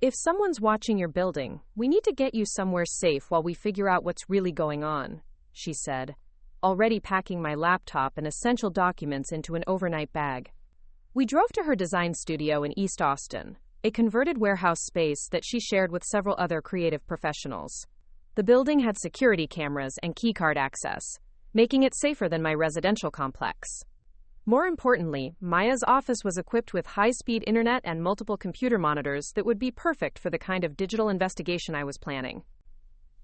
If someone's watching your building, we need to get you somewhere safe while we figure out what's really going on, she said, already packing my laptop and essential documents into an overnight bag. We drove to her design studio in East Austin, a converted warehouse space that she shared with several other creative professionals. The building had security cameras and keycard access, making it safer than my residential complex. More importantly, Maya's office was equipped with high-speed internet and multiple computer monitors that would be perfect for the kind of digital investigation I was planning.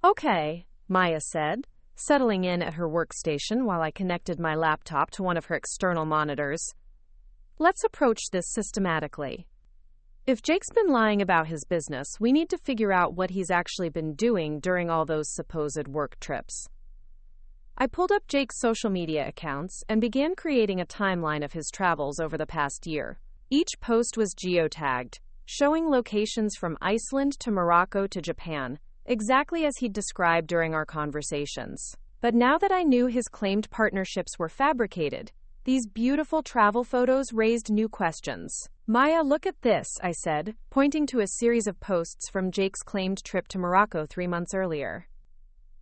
Okay, Maya said, settling in at her workstation while I connected my laptop to one of her external monitors. Let's approach this systematically. If Jake's been lying about his business, we need to figure out what he's actually been doing during all those supposed work trips. I pulled up Jake's social media accounts and began creating a timeline of his travels over the past year. Each post was geotagged, showing locations from Iceland to Morocco to Japan, exactly as he'd described during our conversations. But now that I knew his claimed partnerships were fabricated, these beautiful travel photos raised new questions. Maya, look at this, I said, pointing to a series of posts from Jake's claimed trip to Morocco 3 months earlier.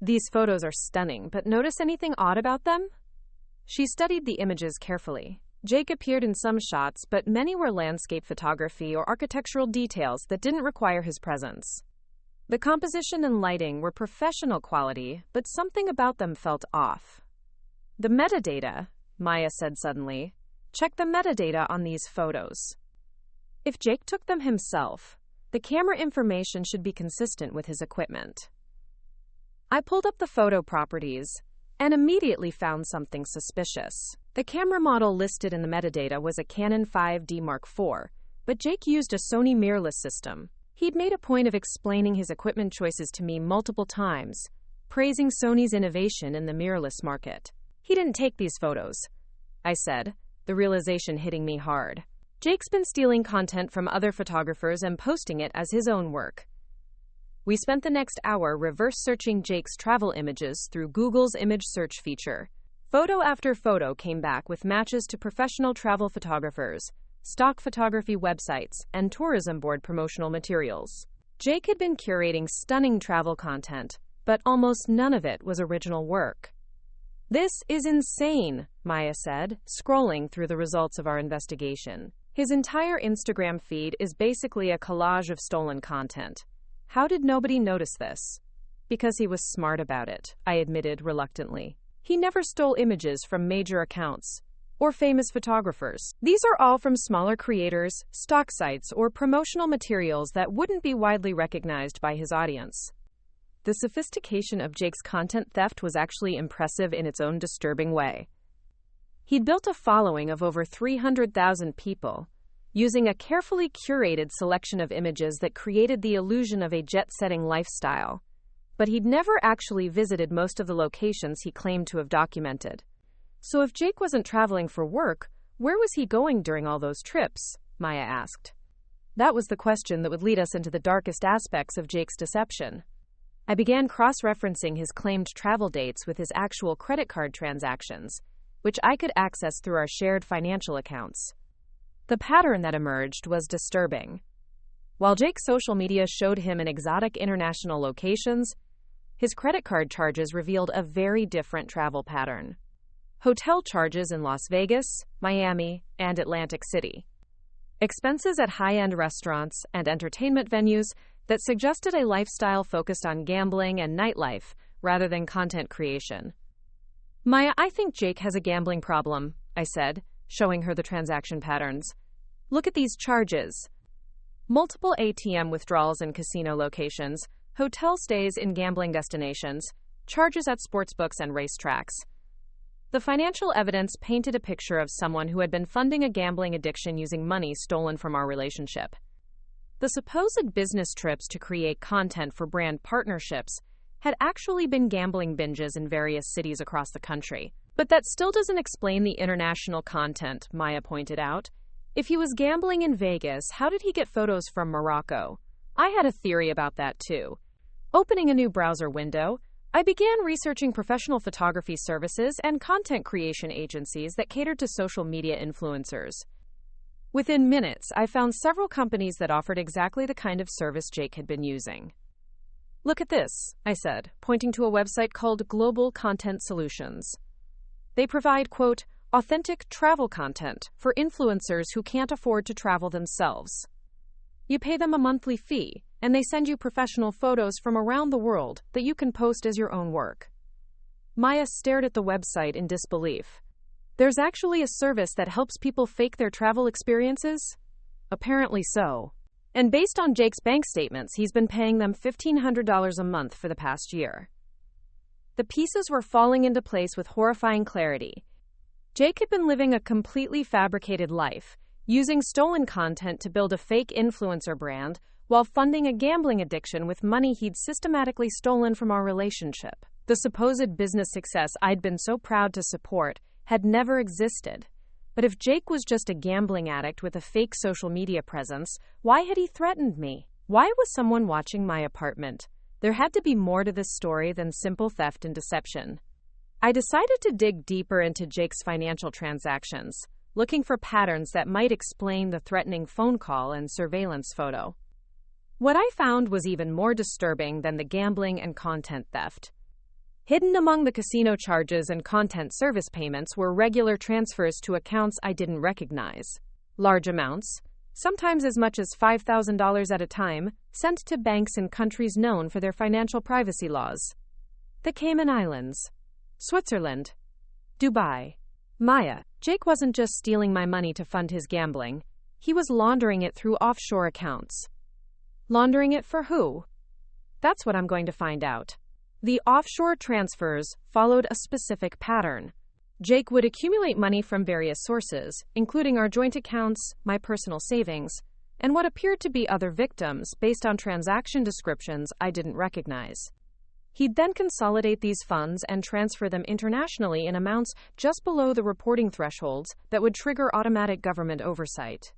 These photos are stunning, but notice anything odd about them? She studied the images carefully. Jake appeared in some shots, but many were landscape photography or architectural details that didn't require his presence. The composition and lighting were professional quality, but something about them felt off. The metadata, Maya said suddenly. Check the metadata on these photos. If Jake took them himself, the camera information should be consistent with his equipment. I pulled up the photo properties and immediately found something suspicious. The camera model listed in the metadata was a Canon 5D Mark IV, but Jake used a Sony mirrorless system. He'd made a point of explaining his equipment choices to me multiple times, praising Sony's innovation in the mirrorless market. He didn't take these photos, I said, the realization hitting me hard. Jake's been stealing content from other photographers and posting it as his own work. We spent the next hour reverse searching Jake's travel images through Google's image search feature. Photo after photo came back with matches to professional travel photographers, stock photography websites, and tourism board promotional materials. Jake had been curating stunning travel content, but almost none of it was original work. This is insane, Maya said, scrolling through the results of our investigation. His entire Instagram feed is basically a collage of stolen content. How did nobody notice this? Because he was smart about it, I admitted reluctantly. He never stole images from major accounts or famous photographers. These are all from smaller creators, stock sites, or promotional materials that wouldn't be widely recognized by his audience. The sophistication of Jake's content theft was actually impressive in its own disturbing way. He'd built a following of over 300,000 people, using a carefully curated selection of images that created the illusion of a jet-setting lifestyle. But he'd never actually visited most of the locations he claimed to have documented. So if Jake wasn't traveling for work, where was he going during all those trips? Maya asked. That was the question that would lead us into the darkest aspects of Jake's deception. I began cross-referencing his claimed travel dates with his actual credit card transactions, which I could access through our shared financial accounts. The pattern that emerged was disturbing. While Jake's social media showed him in exotic international locations, his credit card charges revealed a very different travel pattern. Hotel charges in Las Vegas, Miami, and Atlantic City. expenses at high-end restaurants and entertainment venues that suggested a lifestyle focused on gambling and nightlife rather than content creation. Maya, I think Jake has a gambling problem, I said, showing her the transaction patterns. Look at these charges. Multiple ATM withdrawals in casino locations, hotel stays in gambling destinations, charges at sportsbooks and racetracks. The financial evidence painted a picture of someone who had been funding a gambling addiction using money stolen from our relationship. The supposed business trips to create content for brand partnerships had actually been gambling binges in various cities across the country. But that still doesn't explain the international content, Maya pointed out. If he was gambling in Vegas, how did he get photos from Morocco? I had a theory about that too. Opening a new browser window, I began researching professional photography services and content creation agencies that catered to social media influencers. Within minutes, I found several companies that offered exactly the kind of service Jake had been using. Look at this, I said, pointing to a website called Global Content Solutions. They provide, quote, authentic travel content for influencers who can't afford to travel themselves. You pay them a monthly fee, and they send you professional photos from around the world that you can post as your own work. Maya stared at the website in disbelief. There's actually a service that helps people fake their travel experiences? Apparently so. And based on Jake's bank statements, he's been paying them $1,500 a month for the past year. The pieces were falling into place with horrifying clarity. Jake had been living a completely fabricated life, using stolen content to build a fake influencer brand while funding a gambling addiction with money he'd systematically stolen from our relationship. The supposed business success I'd been so proud to support had never existed. But if Jake was just a gambling addict with a fake social media presence, why had he threatened me? Why was someone watching my apartment? There had to be more to this story than simple theft and deception. I decided to dig deeper into Jake's financial transactions, looking for patterns that might explain the threatening phone call and surveillance photo. What I found was even more disturbing than the gambling and content theft. Hidden among the casino charges and content service payments were regular transfers to accounts I didn't recognize. Large amounts, sometimes as much as $5,000 at a time, sent to banks in countries known for their financial privacy laws. The Cayman Islands, Switzerland, Dubai. Maya, Jake wasn't just stealing my money to fund his gambling. He was laundering it through offshore accounts. Laundering it for who? That's what I'm going to find out. The offshore transfers followed a specific pattern. Jake would accumulate money from various sources, including our joint accounts, my personal savings, and what appeared to be other victims based on transaction descriptions I didn't recognize. He'd then consolidate these funds and transfer them internationally in amounts just below the reporting thresholds that would trigger automatic government oversight.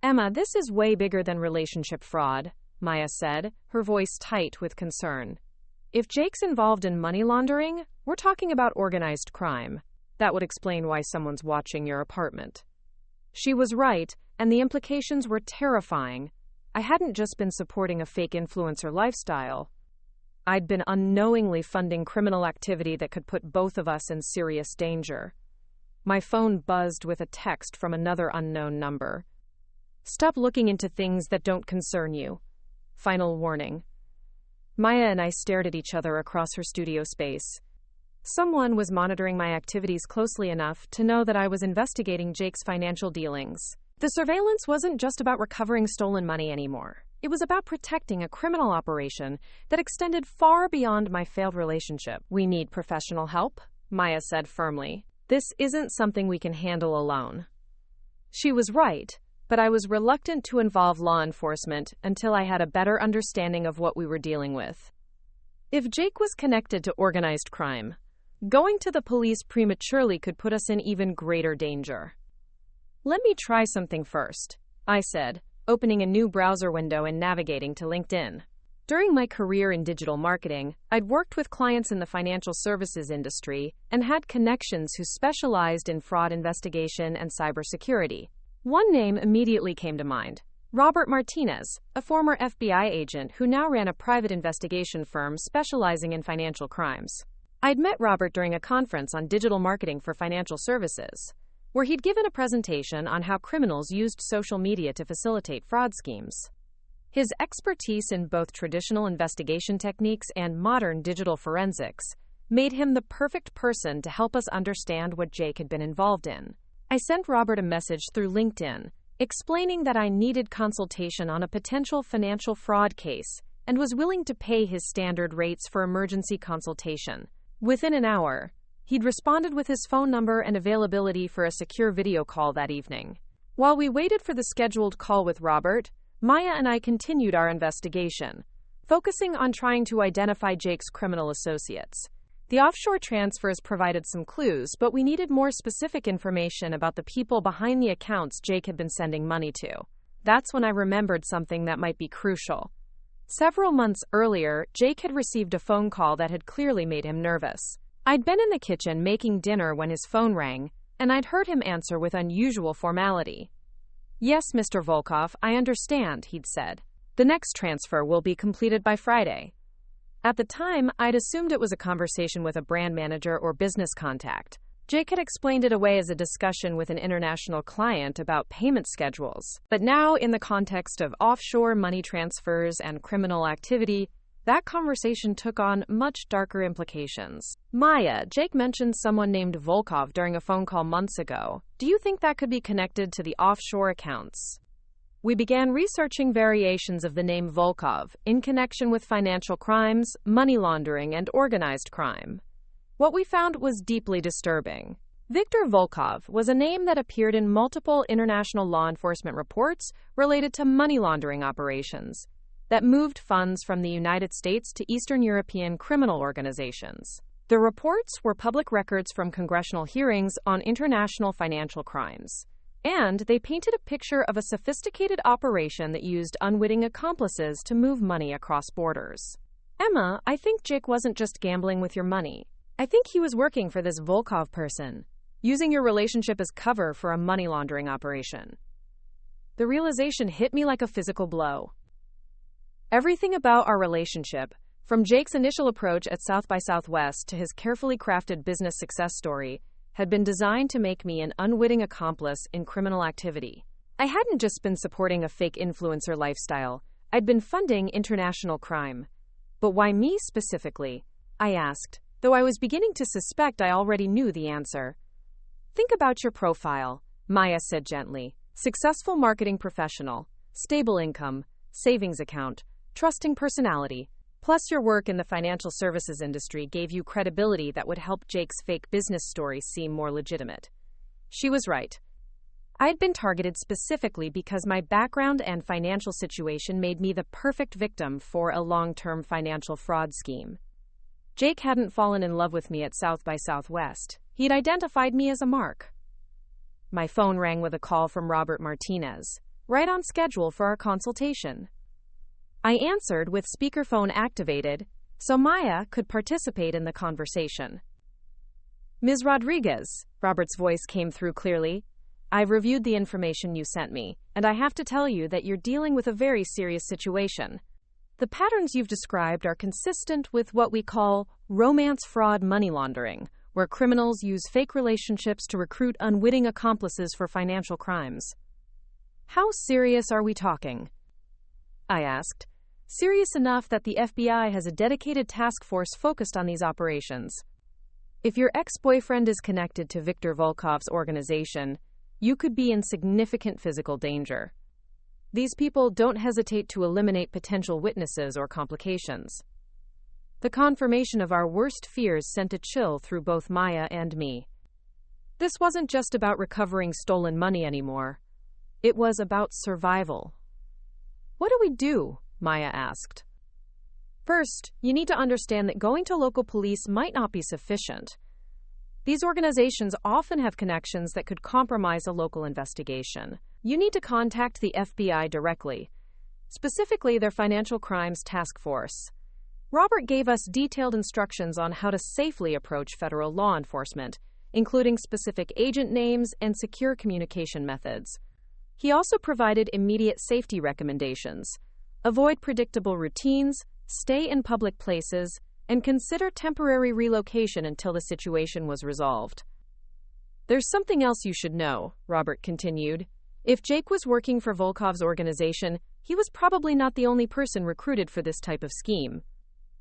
Emma, this is way bigger than relationship fraud, Maya said, her voice tight with concern. If Jake's involved in money laundering, we're talking about organized crime. That would explain why someone's watching your apartment. She was right, and the implications were terrifying. I hadn't just been supporting a fake influencer lifestyle. I'd been unknowingly funding criminal activity that could put both of us in serious danger. My phone buzzed with a text from another unknown number. Stop looking into things that don't concern you. Final warning. Maya and I stared at each other across her studio space. Someone was monitoring my activities closely enough to know that I was investigating Jake's financial dealings. The surveillance wasn't just about recovering stolen money anymore. It was about protecting a criminal operation that extended far beyond my failed relationship. We need professional help, Maya said firmly. This isn't something we can handle alone. She was right, but I was reluctant to involve law enforcement until I had a better understanding of what we were dealing with. If Jake was connected to organized crime, going to the police prematurely could put us in even greater danger. Let me try something first, I said, opening a new browser window and navigating to LinkedIn. During my career in digital marketing, I'd worked with clients in the financial services industry and had connections who specialized in fraud investigation and cybersecurity. One name immediately came to mind. Robert Martinez, a former FBI agent who now ran a private investigation firm specializing in financial crimes. I'd met Robert during a conference on digital marketing for financial services. where he'd given a presentation on how criminals used social media to facilitate fraud schemes. His expertise in both traditional investigation techniques and modern digital forensics made him the perfect person to help us understand what Jake had been involved in. I sent Robert a message through LinkedIn, explaining that I needed consultation on a potential financial fraud case and was willing to pay his standard rates for emergency consultation. Within an hour, he'd responded with his phone number and availability for a secure video call that evening. While we waited for the scheduled call with Robert, Maya and I continued our investigation, focusing on trying to identify Jake's criminal associates. The offshore transfers provided some clues, but we needed more specific information about the people behind the accounts Jake had been sending money to. That's when I remembered something that might be crucial. Several months earlier, Jake had received a phone call that had clearly made him nervous. I'd been in the kitchen making dinner when his phone rang, and I'd heard him answer with unusual formality. "Yes, Mr. Volkov, I understand," he'd said. "The next transfer will be completed by Friday." At the time, I'd assumed it was a conversation with a brand manager or business contact. Jake had explained it away as a discussion with an international client about payment schedules. But now, in the context of offshore money transfers and criminal activity, that conversation took on much darker implications. "Maya, Jake mentioned someone named Volkov during a phone call months ago. Do you think that could be connected to the offshore accounts?" We began researching variations of the name Volkov in connection with financial crimes, money laundering, and organized crime. What we found was deeply disturbing. Viktor Volkov was a name that appeared in multiple international law enforcement reports related to money laundering operations that moved funds from the United States to Eastern European criminal organizations. The reports were public records from congressional hearings on international financial crimes, and they painted a picture of a sophisticated operation that used unwitting accomplices to move money across borders. "Emma, I think Jake wasn't just gambling with your money. I think he was working for this Volkov person, using your relationship as cover for a money laundering operation." The realization hit me like a physical blow. Everything about our relationship, from Jake's initial approach at South by Southwest to his carefully crafted business success story, had been designed to make me an unwitting accomplice in criminal activity. I hadn't just been supporting a fake influencer lifestyle, I'd been funding international crime. But why me specifically? I asked, though I was beginning to suspect I already knew the answer. "Think about your profile," Maya said gently. "Successful marketing professional, stable income, savings account, trusting personality. Plus, your work in the financial services industry gave you credibility that would help Jake's fake business story seem more legitimate." She was right. I'd been targeted specifically because my background and financial situation made me the perfect victim for a long-term financial fraud scheme. Jake hadn't fallen in love with me at South by Southwest. He'd identified me as a mark. My phone rang with a call from Robert Martinez, right on schedule for our consultation. I answered with speakerphone activated, so Maya could participate in the conversation. "Ms. Rodriguez," Robert's voice came through clearly, "I've reviewed the information you sent me, and I have to tell you that you're dealing with a very serious situation. The patterns you've described are consistent with what we call romance fraud money laundering, where criminals use fake relationships to recruit unwitting accomplices for financial crimes." "How serious are we talking?" I asked. "Serious enough that the FBI has a dedicated task force focused on these operations. If your ex-boyfriend is connected to Viktor Volkov's organization, you could be in significant physical danger. These people don't hesitate to eliminate potential witnesses or complications." The confirmation of our worst fears sent a chill through both Maya and me. This wasn't just about recovering stolen money anymore. It was about survival. "What do we do?" Maya asked. "First, you need to understand that going to local police might not be sufficient. These organizations often have connections that could compromise a local investigation. You need to contact the FBI directly, specifically their Financial Crimes Task Force." Robert gave us detailed instructions on how to safely approach federal law enforcement, including specific agent names and secure communication methods. He also provided immediate safety recommendations. Avoid predictable routines, stay in public places, and consider temporary relocation until the situation was resolved. There's something else you should know, Robert continued. If Jake was working for Volkov's organization, he was probably not the only person recruited for this type of scheme.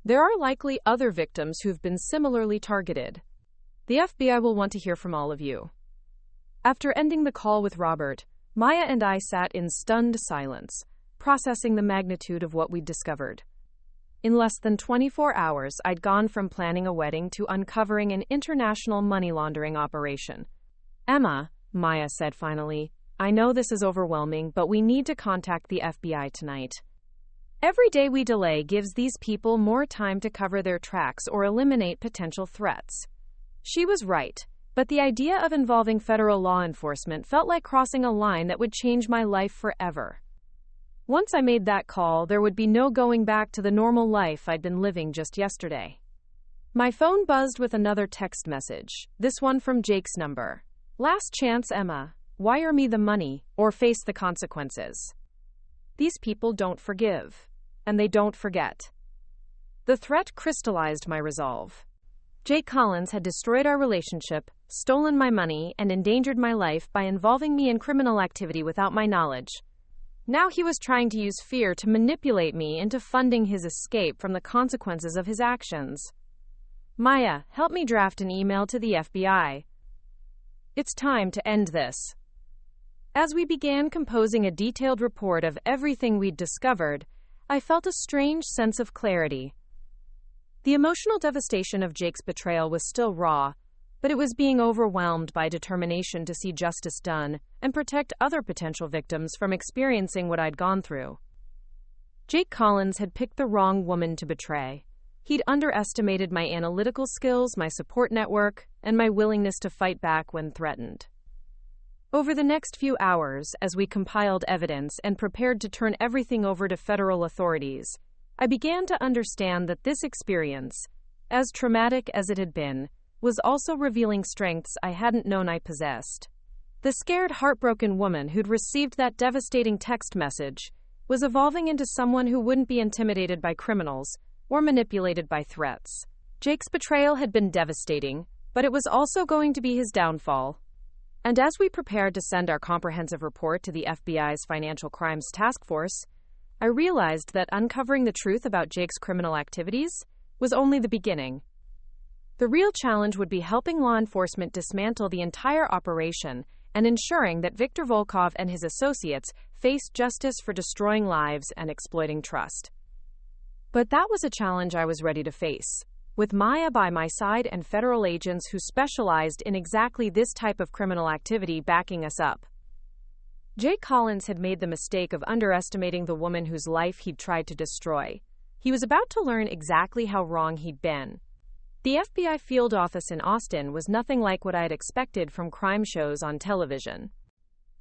There are likely other victims who've been similarly targeted. The FBI will want to hear from all of you. After ending the call with Robert, Maya and I sat in stunned silence, processing the magnitude of what we'd discovered. In less than 24 hours, I'd gone from planning a wedding to uncovering an international money laundering operation. Emma, Maya said finally, I know this is overwhelming, but we need to contact the FBI tonight. Every day we delay gives these people more time to cover their tracks or eliminate potential threats. She was right, but the idea of involving federal law enforcement felt like crossing a line that would change my life forever. Once I made that call, there would be no going back to the normal life I'd been living just yesterday. My phone buzzed with another text message, this one from Jake's number. Last chance, Emma. Wire me the money, or face the consequences. These people don't forgive, and they don't forget. The threat crystallized my resolve. Jake Collins had destroyed our relationship, stolen my money, and endangered my life by involving me in criminal activity without my knowledge. Now he was trying to use fear to manipulate me into funding his escape from the consequences of his actions. Maya, help me draft an email to the FBI. It's time to end this. As we began composing a detailed report of everything we'd discovered, I felt a strange sense of clarity. The emotional devastation of Jake's betrayal was still raw, but it was being overwhelmed by determination to see justice done and protect other potential victims from experiencing what I'd gone through. Jake Collins had picked the wrong woman to betray. He'd underestimated my analytical skills, my support network, and my willingness to fight back when threatened. Over the next few hours, as we compiled evidence and prepared to turn everything over to federal authorities, I began to understand that this experience, as traumatic as it had been, was also revealing strengths I hadn't known I possessed. The scared, heartbroken woman who'd received that devastating text message was evolving into someone who wouldn't be intimidated by criminals or manipulated by threats. Jake's betrayal had been devastating, but it was also going to be his downfall. And as we prepared to send our comprehensive report to the FBI's Financial Crimes Task Force, I realized that uncovering the truth about Jake's criminal activities was only the beginning. The real challenge would be helping law enforcement dismantle the entire operation and ensuring that Viktor Volkov and his associates faced justice for destroying lives and exploiting trust. But that was a challenge I was ready to face, with Maya by my side and federal agents who specialized in exactly this type of criminal activity backing us up. Jake Collins had made the mistake of underestimating the woman whose life he'd tried to destroy. He was about to learn exactly how wrong he'd been. The FBI field office in Austin was nothing like what I had expected from crime shows on television.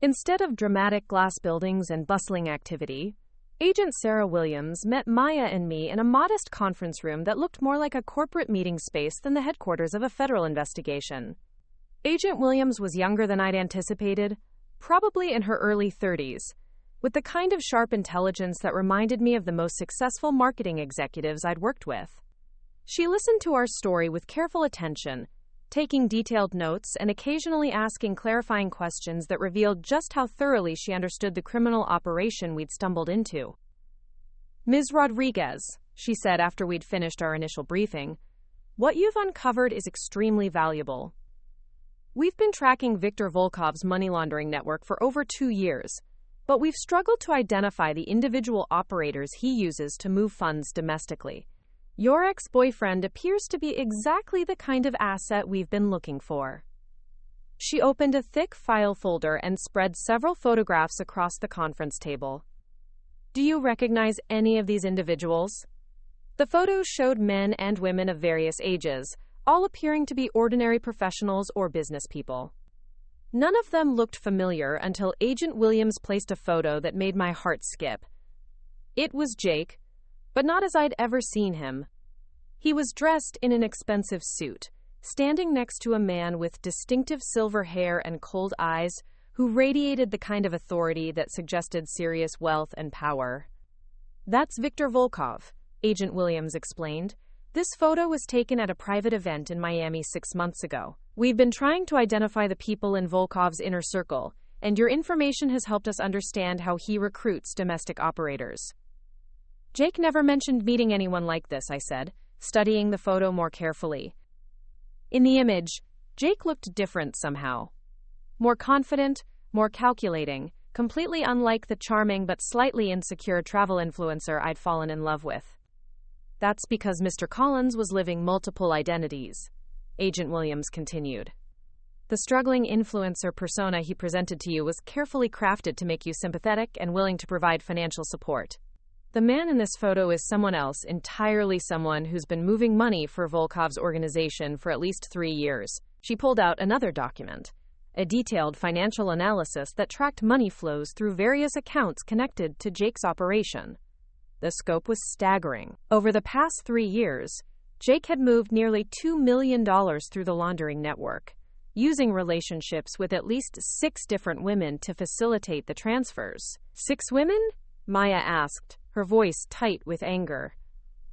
Instead of dramatic glass buildings and bustling activity, Agent Sarah Williams met Maya and me in a modest conference room that looked more like a corporate meeting space than the headquarters of a federal investigation. Agent Williams was younger than I'd anticipated, probably in her early 30s, with the kind of sharp intelligence that reminded me of the most successful marketing executives I'd worked with. She listened to our story with careful attention, taking detailed notes and occasionally asking clarifying questions that revealed just how thoroughly she understood the criminal operation we'd stumbled into. Ms. Rodriguez, she said after we'd finished our initial briefing, what you've uncovered is extremely valuable. We've been tracking Viktor Volkov's money laundering network for over 2 years, but we've struggled to identify the individual operators he uses to move funds domestically. Your ex-boyfriend appears to be exactly the kind of asset we've been looking for. She opened a thick file folder and spread several photographs across the conference table. Do you recognize any of these individuals? The photos showed men and women of various ages, all appearing to be ordinary professionals or business people. None of them looked familiar until Agent Williams placed a photo that made my heart skip. It was Jake, but not as I'd ever seen him. He was dressed in an expensive suit, standing next to a man with distinctive silver hair and cold eyes who radiated the kind of authority that suggested serious wealth and power. That's Viktor Volkov, Agent Williams explained. This photo was taken at a private event in Miami 6 months ago. We've been trying to identify the people in Volkov's inner circle, and your information has helped us understand how he recruits domestic operators. Jake never mentioned meeting anyone like this, I said, studying the photo more carefully. In the image, Jake looked different somehow. More confident, more calculating, completely unlike the charming but slightly insecure travel influencer I'd fallen in love with. That's because Mr. Collins was living multiple identities, Agent Williams continued. The struggling influencer persona he presented to you was carefully crafted to make you sympathetic and willing to provide financial support. The man in this photo is someone else, entirely someone who's been moving money for Volkov's organization for at least 3 years. She pulled out another document, a detailed financial analysis that tracked money flows through various accounts connected to Jake's operation. The scope was staggering. Over the past 3 years, Jake had moved nearly $2 million through the laundering network, using relationships with at least 6 different women to facilitate the transfers. 6 women? Maya asked, her voice tight with anger.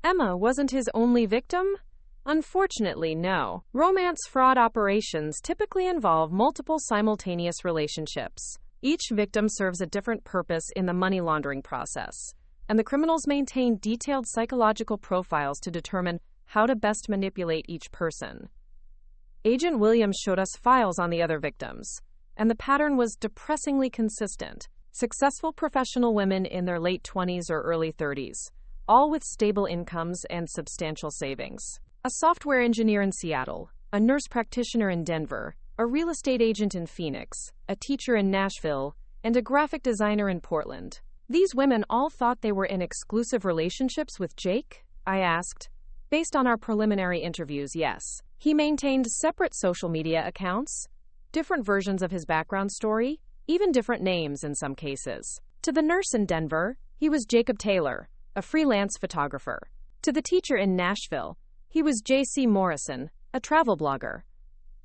Emma wasn't his only victim? Unfortunately, no. Romance fraud operations typically involve multiple simultaneous relationships. Each victim serves a different purpose in the money laundering process, and the criminals maintain detailed psychological profiles to determine how to best manipulate each person. Agent Williams showed us files on the other victims, and the pattern was depressingly consistent. Successful professional women in their late 20s or early 30s, all with stable incomes and substantial savings. A software engineer in Seattle, a nurse practitioner in Denver, a real estate agent in Phoenix, a teacher in Nashville, and a graphic designer in Portland. These women all thought they were in exclusive relationships with Jake? I asked. Based on our preliminary interviews, yes. He maintained separate social media accounts, different versions of his background story, even different names in some cases. To the nurse in Denver, he was Jacob Taylor, a freelance photographer. To the teacher in Nashville, he was J.C. Morrison, a travel blogger.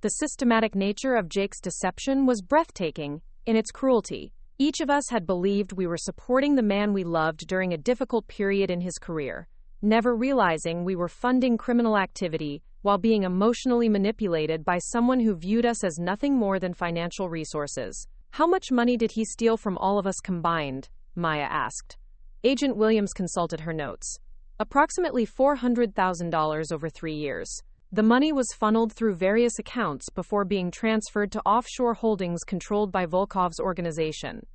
The systematic nature of Jake's deception was breathtaking in its cruelty. Each of us had believed we were supporting the man we loved during a difficult period in his career, never realizing we were funding criminal activity while being emotionally manipulated by someone who viewed us as nothing more than financial resources. How much money did he steal from all of us combined? Maya asked. Agent Williams consulted her notes. Approximately $400,000 over 3 years. The money was funneled through various accounts before being transferred to offshore holdings controlled by Volkov's organization.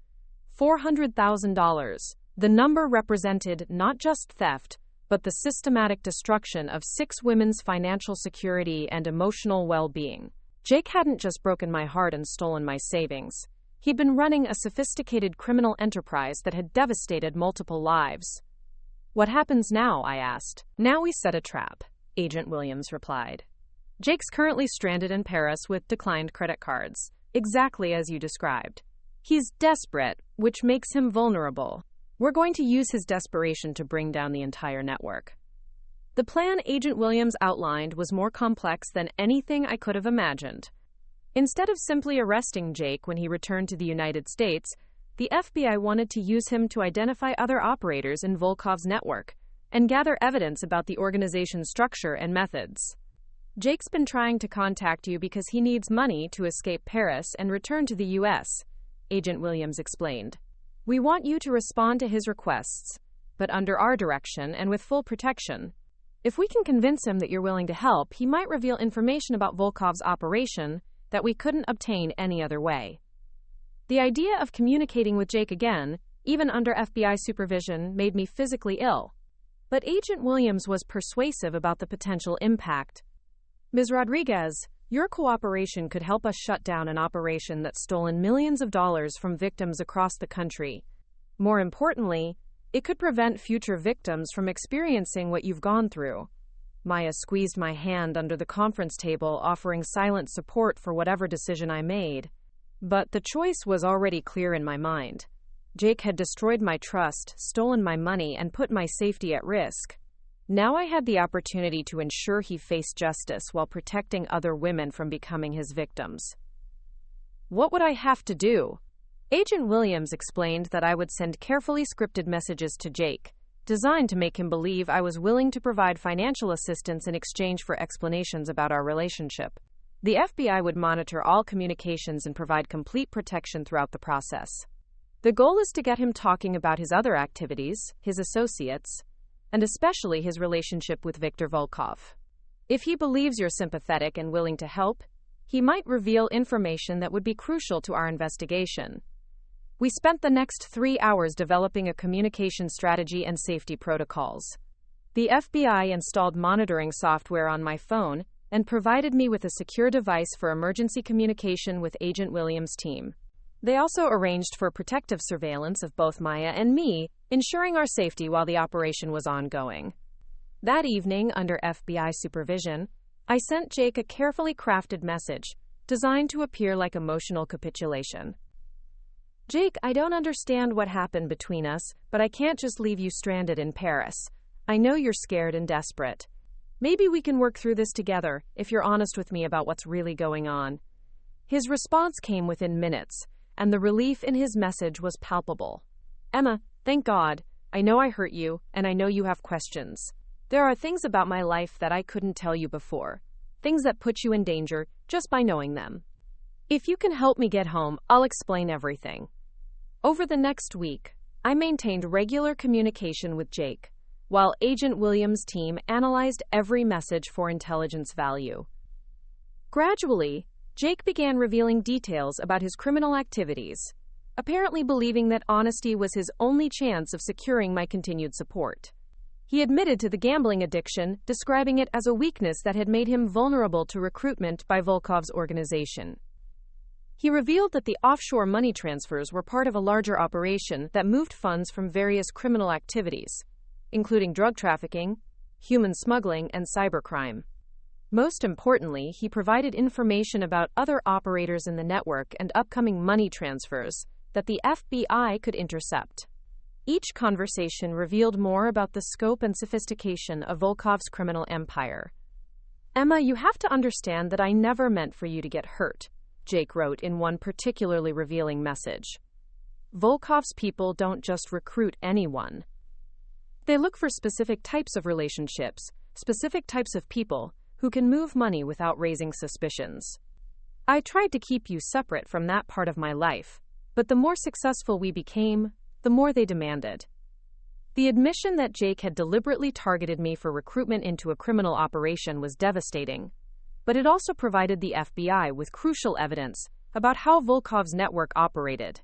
$400,000. The number represented not just theft, but the systematic destruction of 6 women's financial security and emotional well-being. Jake hadn't just broken my heart and stolen my savings. He'd been running a sophisticated criminal enterprise that had devastated multiple lives. What happens now? I asked. Now we set a trap, Agent Williams replied. Jake's currently stranded in Paris with declined credit cards, exactly as you described. He's desperate, which makes him vulnerable. We're going to use his desperation to bring down the entire network. The plan Agent Williams outlined was more complex than anything I could have imagined. Instead of simply arresting Jake when he returned to the United States, the FBI wanted to use him to identify other operators in Volkov's network and gather evidence about the organization's structure and methods. Jake's been trying to contact you because he needs money to escape Paris and return to the U.S., Agent Williams explained. We want you to respond to his requests, but under our direction and with full protection. If we can convince him that you're willing to help, he might reveal information about Volkov's operation that we couldn't obtain any other way. The idea of communicating with Jake again, even under FBI supervision, made me physically ill. But Agent Williams was persuasive about the potential impact. Ms. Rodriguez, your cooperation could help us shut down an operation that's stolen millions of dollars from victims across the country. More importantly, it could prevent future victims from experiencing what you've gone through. Maya squeezed my hand under the conference table, offering silent support for whatever decision I made. But the choice was already clear in my mind. Jake had destroyed my trust, stolen my money, and put my safety at risk. Now I had the opportunity to ensure he faced justice while protecting other women from becoming his victims. What would I have to do? Agent Williams explained that I would send carefully scripted messages to Jake, designed to make him believe I was willing to provide financial assistance in exchange for explanations about our relationship. The FBI would monitor all communications and provide complete protection throughout the process. The goal is to get him talking about his other activities, his associates, and especially his relationship with Viktor Volkov. If he believes you're sympathetic and willing to help, he might reveal information that would be crucial to our investigation. We spent the next 3 hours developing a communication strategy and safety protocols. The FBI installed monitoring software on my phone and provided me with a secure device for emergency communication with Agent Williams' team. They also arranged for protective surveillance of both Maya and me, ensuring our safety while the operation was ongoing. That evening, under FBI supervision, I sent Jake a carefully crafted message, designed to appear like emotional capitulation. Jake, I don't understand what happened between us, but I can't just leave you stranded in Paris. I know you're scared and desperate. Maybe we can work through this together, if you're honest with me about what's really going on. His response came within minutes, and the relief in his message was palpable. Emma, thank God. I know I hurt you, and I know you have questions. There are things about my life that I couldn't tell you before. Things that put you in danger just by knowing them. If you can help me get home, I'll explain everything. Over the next week, I maintained regular communication with Jake, while Agent Williams' team analyzed every message for intelligence value. Gradually, Jake began revealing details about his criminal activities, apparently believing that honesty was his only chance of securing my continued support. He admitted to the gambling addiction, describing it as a weakness that had made him vulnerable to recruitment by Volkov's organization. He revealed that the offshore money transfers were part of a larger operation that moved funds from various criminal activities, including drug trafficking, human smuggling, and cybercrime. Most importantly, he provided information about other operators in the network and upcoming money transfers that the FBI could intercept. Each conversation revealed more about the scope and sophistication of Volkov's criminal empire. Emma, you have to understand that I never meant for you to get hurt, Jake wrote in one particularly revealing message. Volkov's people don't just recruit anyone. They look for specific types of relationships, specific types of people who can move money without raising suspicions. I tried to keep you separate from that part of my life, but the more successful we became, the more they demanded. The admission that Jake had deliberately targeted me for recruitment into a criminal operation was devastating, but it also provided the FBI with crucial evidence about how Volkov's network operated.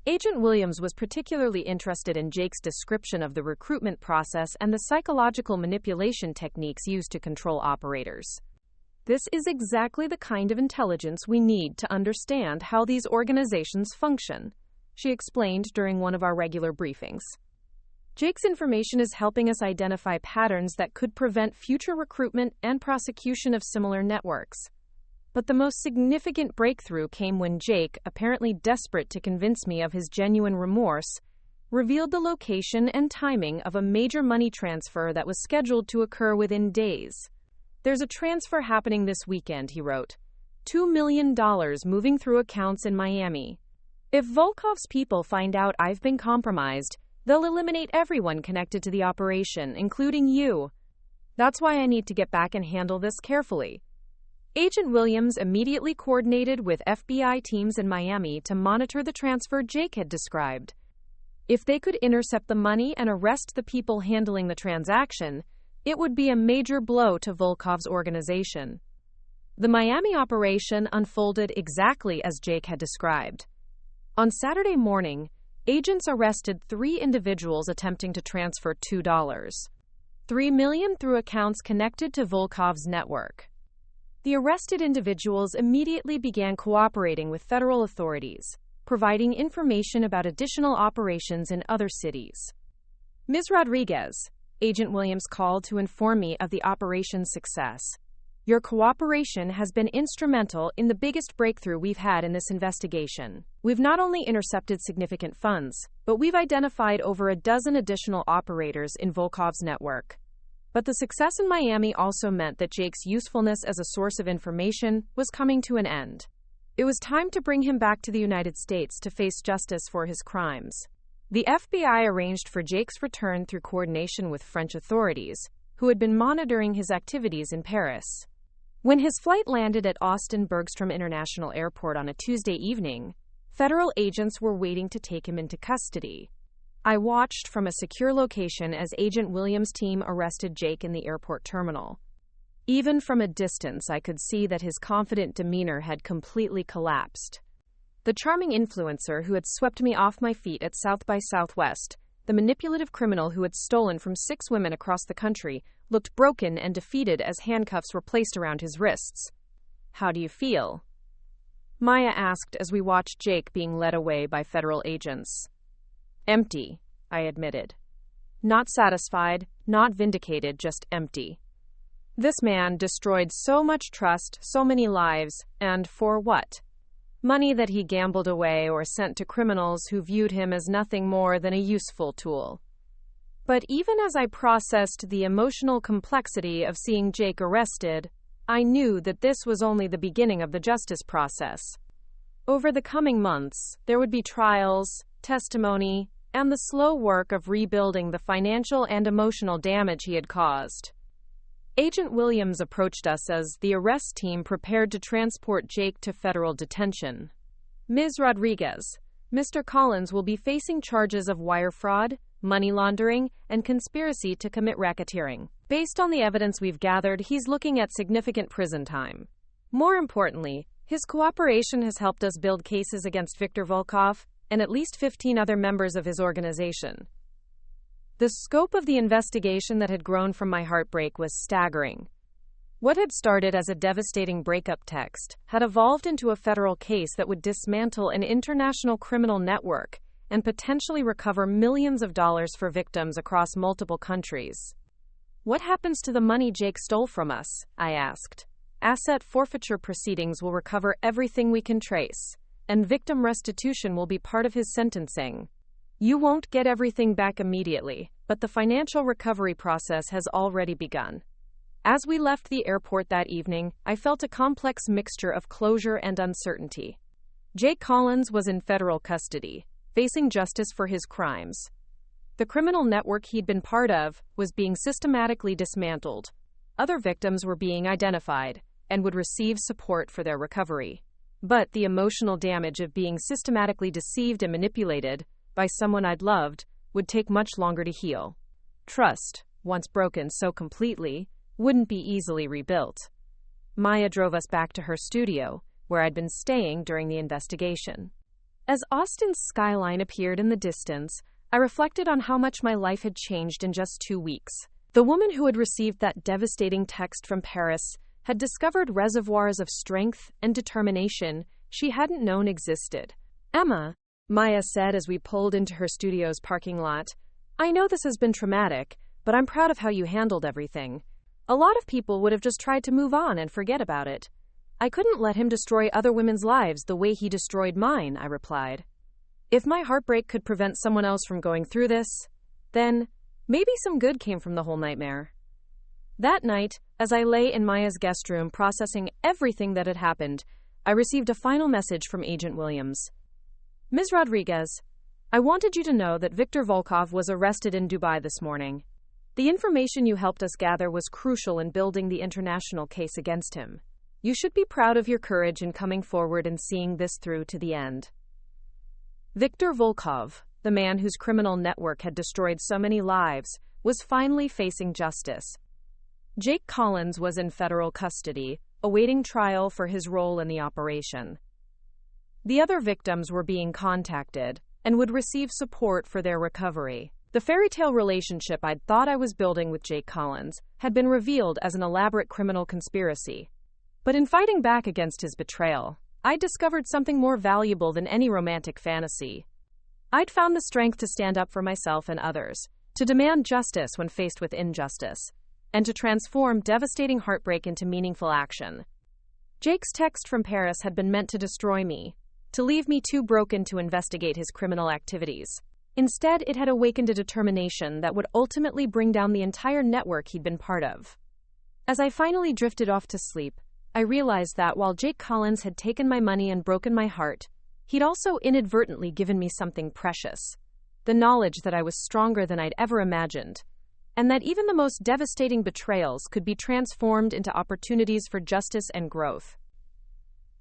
Agent Williams was particularly interested in Jake's description of the recruitment process and the psychological manipulation techniques used to control operators. This is exactly the kind of intelligence we need to understand how these organizations function, she explained during one of our regular briefings. Jake's information is helping us identify patterns that could prevent future recruitment and prosecution of similar networks. But the most significant breakthrough came when Jake, apparently desperate to convince me of his genuine remorse, revealed the location and timing of a major money transfer that was scheduled to occur within days. There's a transfer happening this weekend, he wrote. $2 million moving through accounts in Miami. If Volkov's people find out I've been compromised, they'll eliminate everyone connected to the operation, including you. That's why I need to get back and handle this carefully. Agent Williams immediately coordinated with FBI teams in Miami to monitor the transfer Jake had described. If they could intercept the money and arrest the people handling the transaction, it would be a major blow to Volkov's organization. The Miami operation unfolded exactly as Jake had described. On Saturday morning, agents arrested 3 individuals attempting to transfer $2.3 million through accounts connected to Volkov's network. The arrested individuals immediately began cooperating with federal authorities, providing information about additional operations in other cities. Ms. Rodriguez, Agent Williams called to inform me of the operation's success. Your cooperation has been instrumental in the biggest breakthrough we've had in this investigation. We've not only intercepted significant funds, but we've identified over a dozen additional operators in Volkov's network. But the success in Miami also meant that Jake's usefulness as a source of information was coming to an end. It was time to bring him back to the United States to face justice for his crimes. The FBI arranged for Jake's return through coordination with French authorities, who had been monitoring his activities in Paris. When his flight landed at Austin Bergstrom International Airport on a Tuesday evening, federal agents were waiting to take him into custody. I watched from a secure location as Agent Williams' team arrested Jake in the airport terminal. Even from a distance, I could see that his confident demeanor had completely collapsed. The charming influencer who had swept me off my feet at South by Southwest, the manipulative criminal who had stolen from 6 women across the country, looked broken and defeated as handcuffs were placed around his wrists. "How do you feel?" Maya asked as we watched Jake being led away by federal agents. "Empty," I admitted. Not satisfied, not vindicated, just empty. This man destroyed so much trust, so many lives, and for what? Money that he gambled away or sent to criminals who viewed him as nothing more than a useful tool. But even as I processed the emotional complexity of seeing Jake arrested, I knew that this was only the beginning of the justice process. Over the coming months, there would be trials, testimony, and the slow work of rebuilding the financial and emotional damage he had caused. Agent Williams approached us as the arrest team prepared to transport Jake to federal detention. "Ms. Rodriguez, Mr. Collins will be facing charges of wire fraud, money laundering, and conspiracy to commit racketeering. Based on the evidence we've gathered, he's looking at significant prison time. More importantly, his cooperation has helped us build cases against Viktor Volkov and at least 15 other members of his organization." The scope of the investigation that had grown from my heartbreak was staggering. What had started as a devastating breakup text had evolved into a federal case that would dismantle an international criminal network and potentially recover millions of dollars for victims across multiple countries. "What happens to the money Jake stole from us?" I asked. "Asset forfeiture proceedings will recover everything we can trace, and victim restitution will be part of his sentencing. You won't get everything back immediately, but the financial recovery process has already begun." As we left the airport that evening, I felt a complex mixture of closure and uncertainty. Jake Collins was in federal custody, facing justice for his crimes. The criminal network he'd been part of was being systematically dismantled. Other victims were being identified and would receive support for their recovery. But the emotional damage of being systematically deceived and manipulated by someone I'd loved would take much longer to heal. Trust, once broken so completely, wouldn't be easily rebuilt. Maya drove us back to her studio, where I'd been staying during the investigation. As Austin's skyline appeared in the distance, I reflected on how much my life had changed in just 2 weeks. The woman who had received that devastating text from Paris had discovered reservoirs of strength and determination she hadn't known existed. "Emma," Maya said as we pulled into her studio's parking lot, "I know this has been traumatic, but I'm proud of how you handled everything. A lot of people would have just tried to move on and forget about it. I couldn't let him destroy other women's lives the way he destroyed mine," I replied. "If my heartbreak could prevent someone else from going through this, then maybe some good came from the whole nightmare." That night, as I lay in Maya's guest room processing everything that had happened, I received a final message from Agent Williams. "Ms. Rodriguez, I wanted you to know that Viktor Volkov was arrested in Dubai this morning. The information you helped us gather was crucial in building the international case against him. You should be proud of your courage in coming forward and seeing this through to the end." Viktor Volkov, the man whose criminal network had destroyed so many lives, was finally facing justice. Jake Collins was in federal custody, awaiting trial for his role in the operation. The other victims were being contacted and would receive support for their recovery. The fairy tale relationship I'd thought I was building with Jake Collins had been revealed as an elaborate criminal conspiracy. But in fighting back against his betrayal, I discovered something more valuable than any romantic fantasy. I'd found the strength to stand up for myself and others, to demand justice when faced with injustice, and to transform devastating heartbreak into meaningful action. Jake's text from Paris had been meant to destroy me, to leave me too broken to investigate his criminal activities. Instead, it had awakened a determination that would ultimately bring down the entire network he'd been part of. As I finally drifted off to sleep, I realized that while Jake Collins had taken my money and broken my heart, he'd also inadvertently given me something precious. The knowledge that I was stronger than I'd ever imagined. and that even the most devastating betrayals could be transformed into opportunities for justice and growth.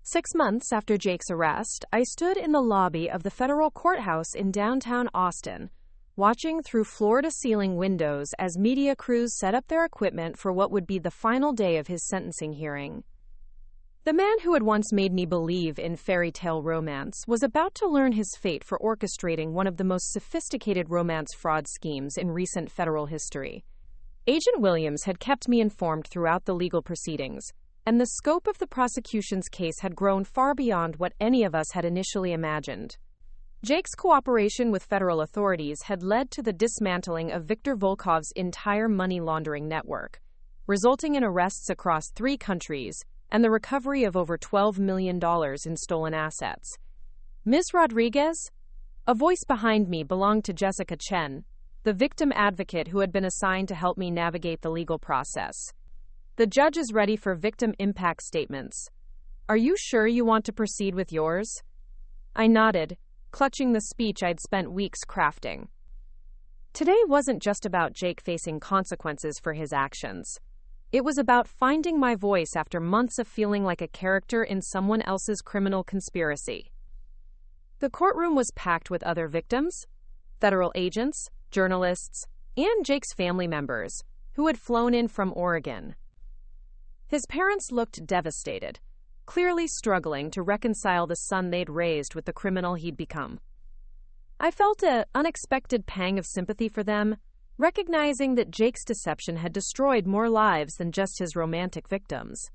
6 months after Jake's arrest, I stood in the lobby of the federal courthouse in downtown Austin, watching through floor-to-ceiling windows as media crews set up their equipment for what would be the final day of his sentencing hearing. The man who had once made me believe in fairy tale romance was about to learn his fate for orchestrating one of the most sophisticated romance fraud schemes in recent federal history. Agent Williams had kept me informed throughout the legal proceedings, and the scope of the prosecution's case had grown far beyond what any of us had initially imagined. Jake's cooperation with federal authorities had led to the dismantling of Viktor Volkov's entire money laundering network, resulting in arrests across 3 countries and the recovery of over $12 million in stolen assets. Ms. Rodriguez? A voice behind me belonged to Jessica Chen, the victim advocate who had been assigned to help me navigate the legal process. The judge is ready for victim impact statements. Are you sure you want to proceed with yours? I nodded, clutching the speech I'd spent weeks crafting. Today wasn't just about Jake facing consequences for his actions. It was about finding my voice after months of feeling like a character in someone else's criminal conspiracy. The courtroom was packed with other victims, federal agents, journalists, and Jake's family members, who had flown in from Oregon. His parents looked devastated, clearly struggling to reconcile the son they'd raised with the criminal he'd become. I felt an unexpected pang of sympathy for them, recognizing that Jake's deception had destroyed more lives than just his romantic victims.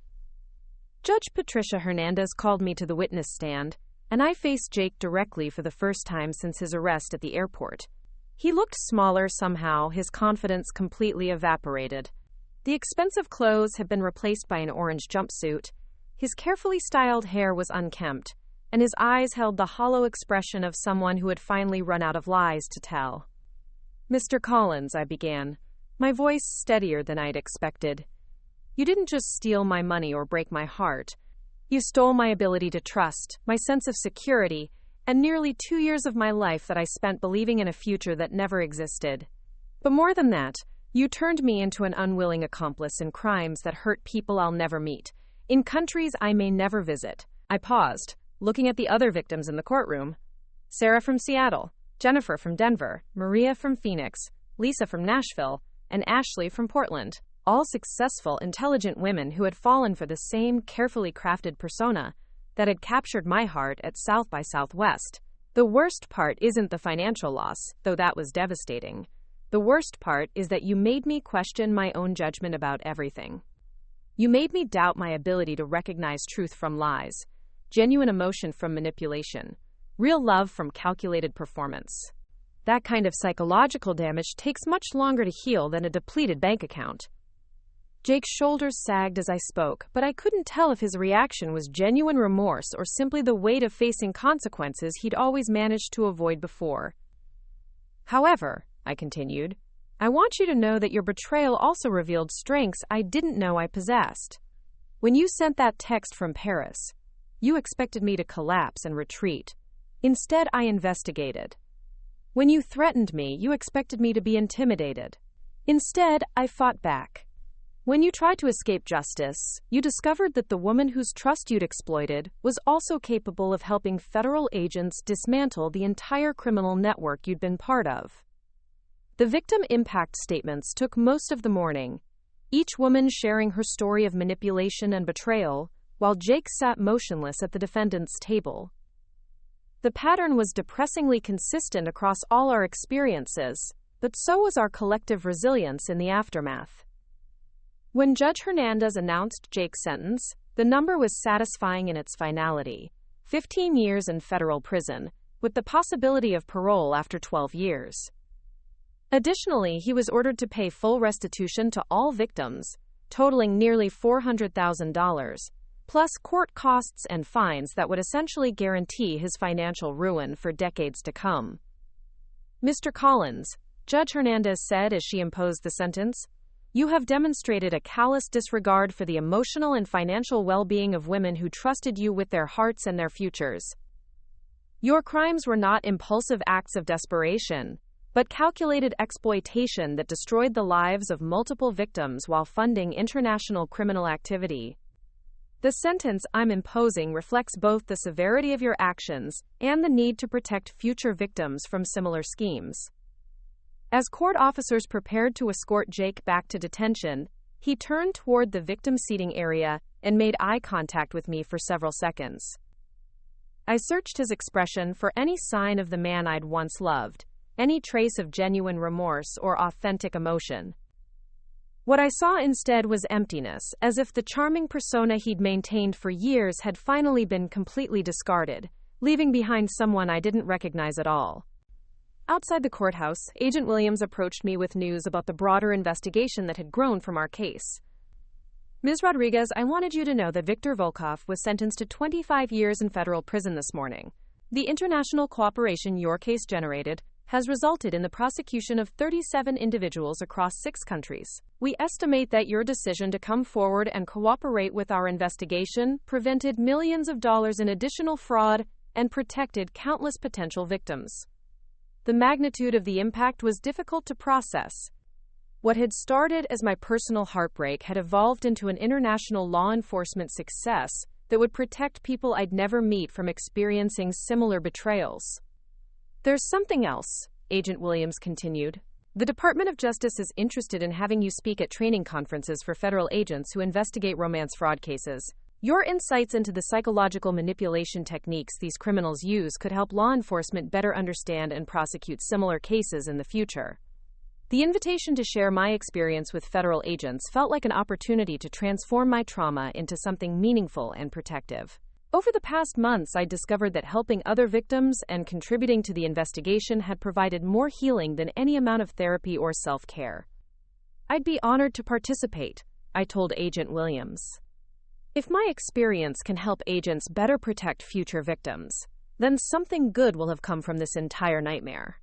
Judge Patricia Hernandez called me to the witness stand, and I faced Jake directly for the first time since his arrest at the airport. He looked smaller somehow, his confidence completely evaporated. The expensive clothes had been replaced by an orange jumpsuit, his carefully styled hair was unkempt, and his eyes held the hollow expression of someone who had finally run out of lies to tell. Mr. Collins, I began, my voice steadier than I'd expected. You didn't just steal my money or break my heart. You stole my ability to trust, my sense of security, and nearly 2 years of my life that I spent believing in a future that never existed. But more than that, you turned me into an unwilling accomplice in crimes that hurt people I'll never meet, in countries I may never visit. I paused, looking at the other victims in the courtroom. Sarah from Seattle, Jennifer from Denver, Maria from Phoenix, Lisa from Nashville, and Ashley from Portland, all successful, intelligent women who had fallen for the same carefully crafted persona that had captured my heart at South by Southwest. The worst part isn't the financial loss, though that was devastating. The worst part is that you made me question my own judgment about everything. You made me doubt my ability to recognize truth from lies, genuine emotion from manipulation, real love from calculated performance. That kind of psychological damage takes much longer to heal than a depleted bank account. Jake's shoulders sagged as I spoke, but I couldn't tell if his reaction was genuine remorse or simply the weight of facing consequences he'd always managed to avoid before. However, I continued, I want you to know that your betrayal also revealed strengths I didn't know I possessed. When you sent that text from Paris, you expected me to collapse and retreat. Instead, I investigated. When you threatened me, you expected me to be intimidated. Instead, I fought back. When you tried to escape justice, you discovered that the woman whose trust you'd exploited was also capable of helping federal agents dismantle the entire criminal network you'd been part of. The victim impact statements took most of the morning, each woman sharing her story of manipulation and betrayal, while Jake sat motionless at the defendant's table. The pattern was depressingly consistent across all our experiences, but so was our collective resilience in the aftermath. When Judge Hernandez announced Jake's sentence, the number was satisfying in its finality: 15 years in federal prison, with the possibility of parole after 12 years. Additionally, he was ordered to pay full restitution to all victims, totaling nearly $400,000, plus court costs and fines that would essentially guarantee his financial ruin for decades to come. Mr. Collins, Judge Hernandez said as she imposed the sentence, you have demonstrated a callous disregard for the emotional and financial well-being of women who trusted you with their hearts and their futures. Your crimes were not impulsive acts of desperation, but calculated exploitation that destroyed the lives of multiple victims while funding international criminal activity. The sentence I'm imposing reflects both the severity of your actions and the need to protect future victims from similar schemes. As court officers prepared to escort Jake back to detention, he turned toward the victim seating area and made eye contact with me for several seconds. I searched his expression for any sign of the man I'd once loved, any trace of genuine remorse or authentic emotion. What I saw instead was emptiness, as if the charming persona he'd maintained for years had finally been completely discarded, leaving behind someone I didn't recognize at all. Outside the courthouse, Agent Williams approached me with news about the broader investigation that had grown from our case. Ms. Rodriguez, I wanted you to know that Victor Volkov was sentenced to 25 years in federal prison this morning. The international cooperation your case generated has resulted in the prosecution of 37 individuals across 6 countries. We estimate that your decision to come forward and cooperate with our investigation prevented millions of dollars in additional fraud and protected countless potential victims. The magnitude of the impact was difficult to process. What had started as my personal heartbreak had evolved into an international law enforcement success that would protect people I'd never meet from experiencing similar betrayals. There's something else, Agent Williams continued. The Department of Justice is interested in having you speak at training conferences for federal agents who investigate romance fraud cases. Your insights into the psychological manipulation techniques these criminals use could help law enforcement better understand and prosecute similar cases in the future. The invitation to share my experience with federal agents felt like an opportunity to transform my trauma into something meaningful and protective. Over the past months, I discovered that helping other victims and contributing to the investigation had provided more healing than any amount of therapy or self-care. I'd be honored to participate, I told Agent Williams. If my experience can help agents better protect future victims, then something good will have come from this entire nightmare.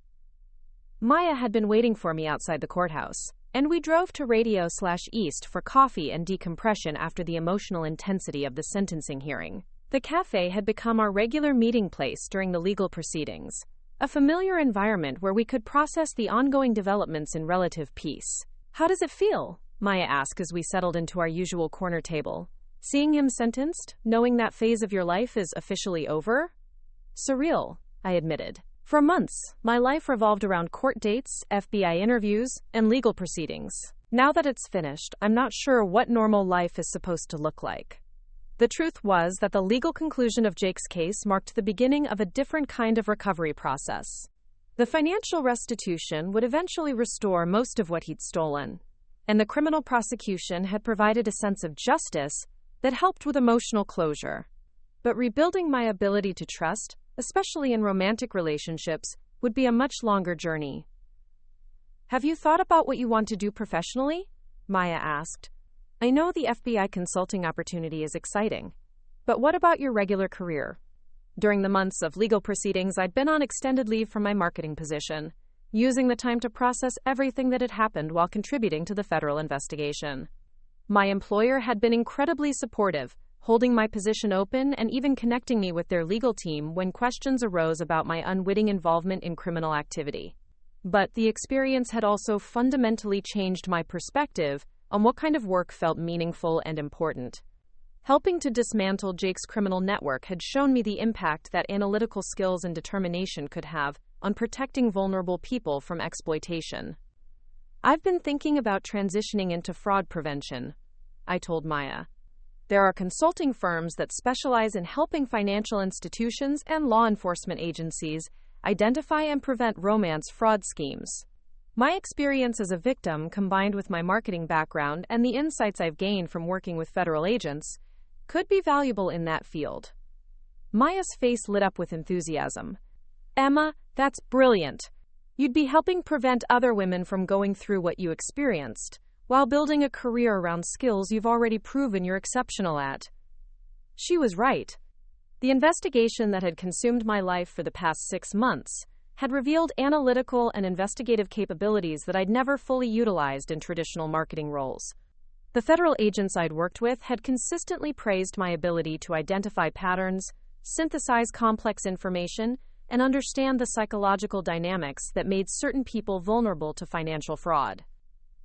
Maya had been waiting for me outside the courthouse, and we drove to Radio/East for coffee and decompression after the emotional intensity of the sentencing hearing. The cafe had become our regular meeting place during the legal proceedings, a familiar environment where we could process the ongoing developments in relative peace. How does it feel? Maya asked as we settled into our usual corner table. Seeing him sentenced, knowing that phase of your life is officially over? Surreal, I admitted. For months, my life revolved around court dates, FBI interviews, and legal proceedings. Now that it's finished, I'm not sure what normal life is supposed to look like. The truth was that the legal conclusion of Jake's case marked the beginning of a different kind of recovery process. The financial restitution would eventually restore most of what he'd stolen, and the criminal prosecution had provided a sense of justice that helped with emotional closure. But rebuilding my ability to trust, especially in romantic relationships, would be a much longer journey. Have you thought about what you want to do professionally? Maya asked. I know the FBI consulting opportunity is exciting, but what about your regular career? During the months of legal proceedings, I'd been on extended leave from my marketing position, using the time to process everything that had happened while contributing to the federal investigation. My employer had been incredibly supportive, holding my position open and even connecting me with their legal team when questions arose about my unwitting involvement in criminal activity. But the experience had also fundamentally changed my perspective on what kind of work felt meaningful and important. Helping to dismantle Jake's criminal network had shown me the impact that analytical skills and determination could have on protecting vulnerable people from exploitation. I've been thinking about transitioning into fraud prevention, I told Maya. There are consulting firms that specialize in helping financial institutions and law enforcement agencies identify and prevent romance fraud schemes. My experience as a victim, combined with my marketing background and the insights I've gained from working with federal agents, could be valuable in that field. Maya's face lit up with enthusiasm. Emma, that's brilliant. You'd be helping prevent other women from going through what you experienced, while building a career around skills you've already proven you're exceptional at. She was right. The investigation that had consumed my life for the past 6 months had revealed analytical and investigative capabilities that I'd never fully utilized in traditional marketing roles. The federal agents I'd worked with had consistently praised my ability to identify patterns, synthesize complex information, and understand the psychological dynamics that made certain people vulnerable to financial fraud.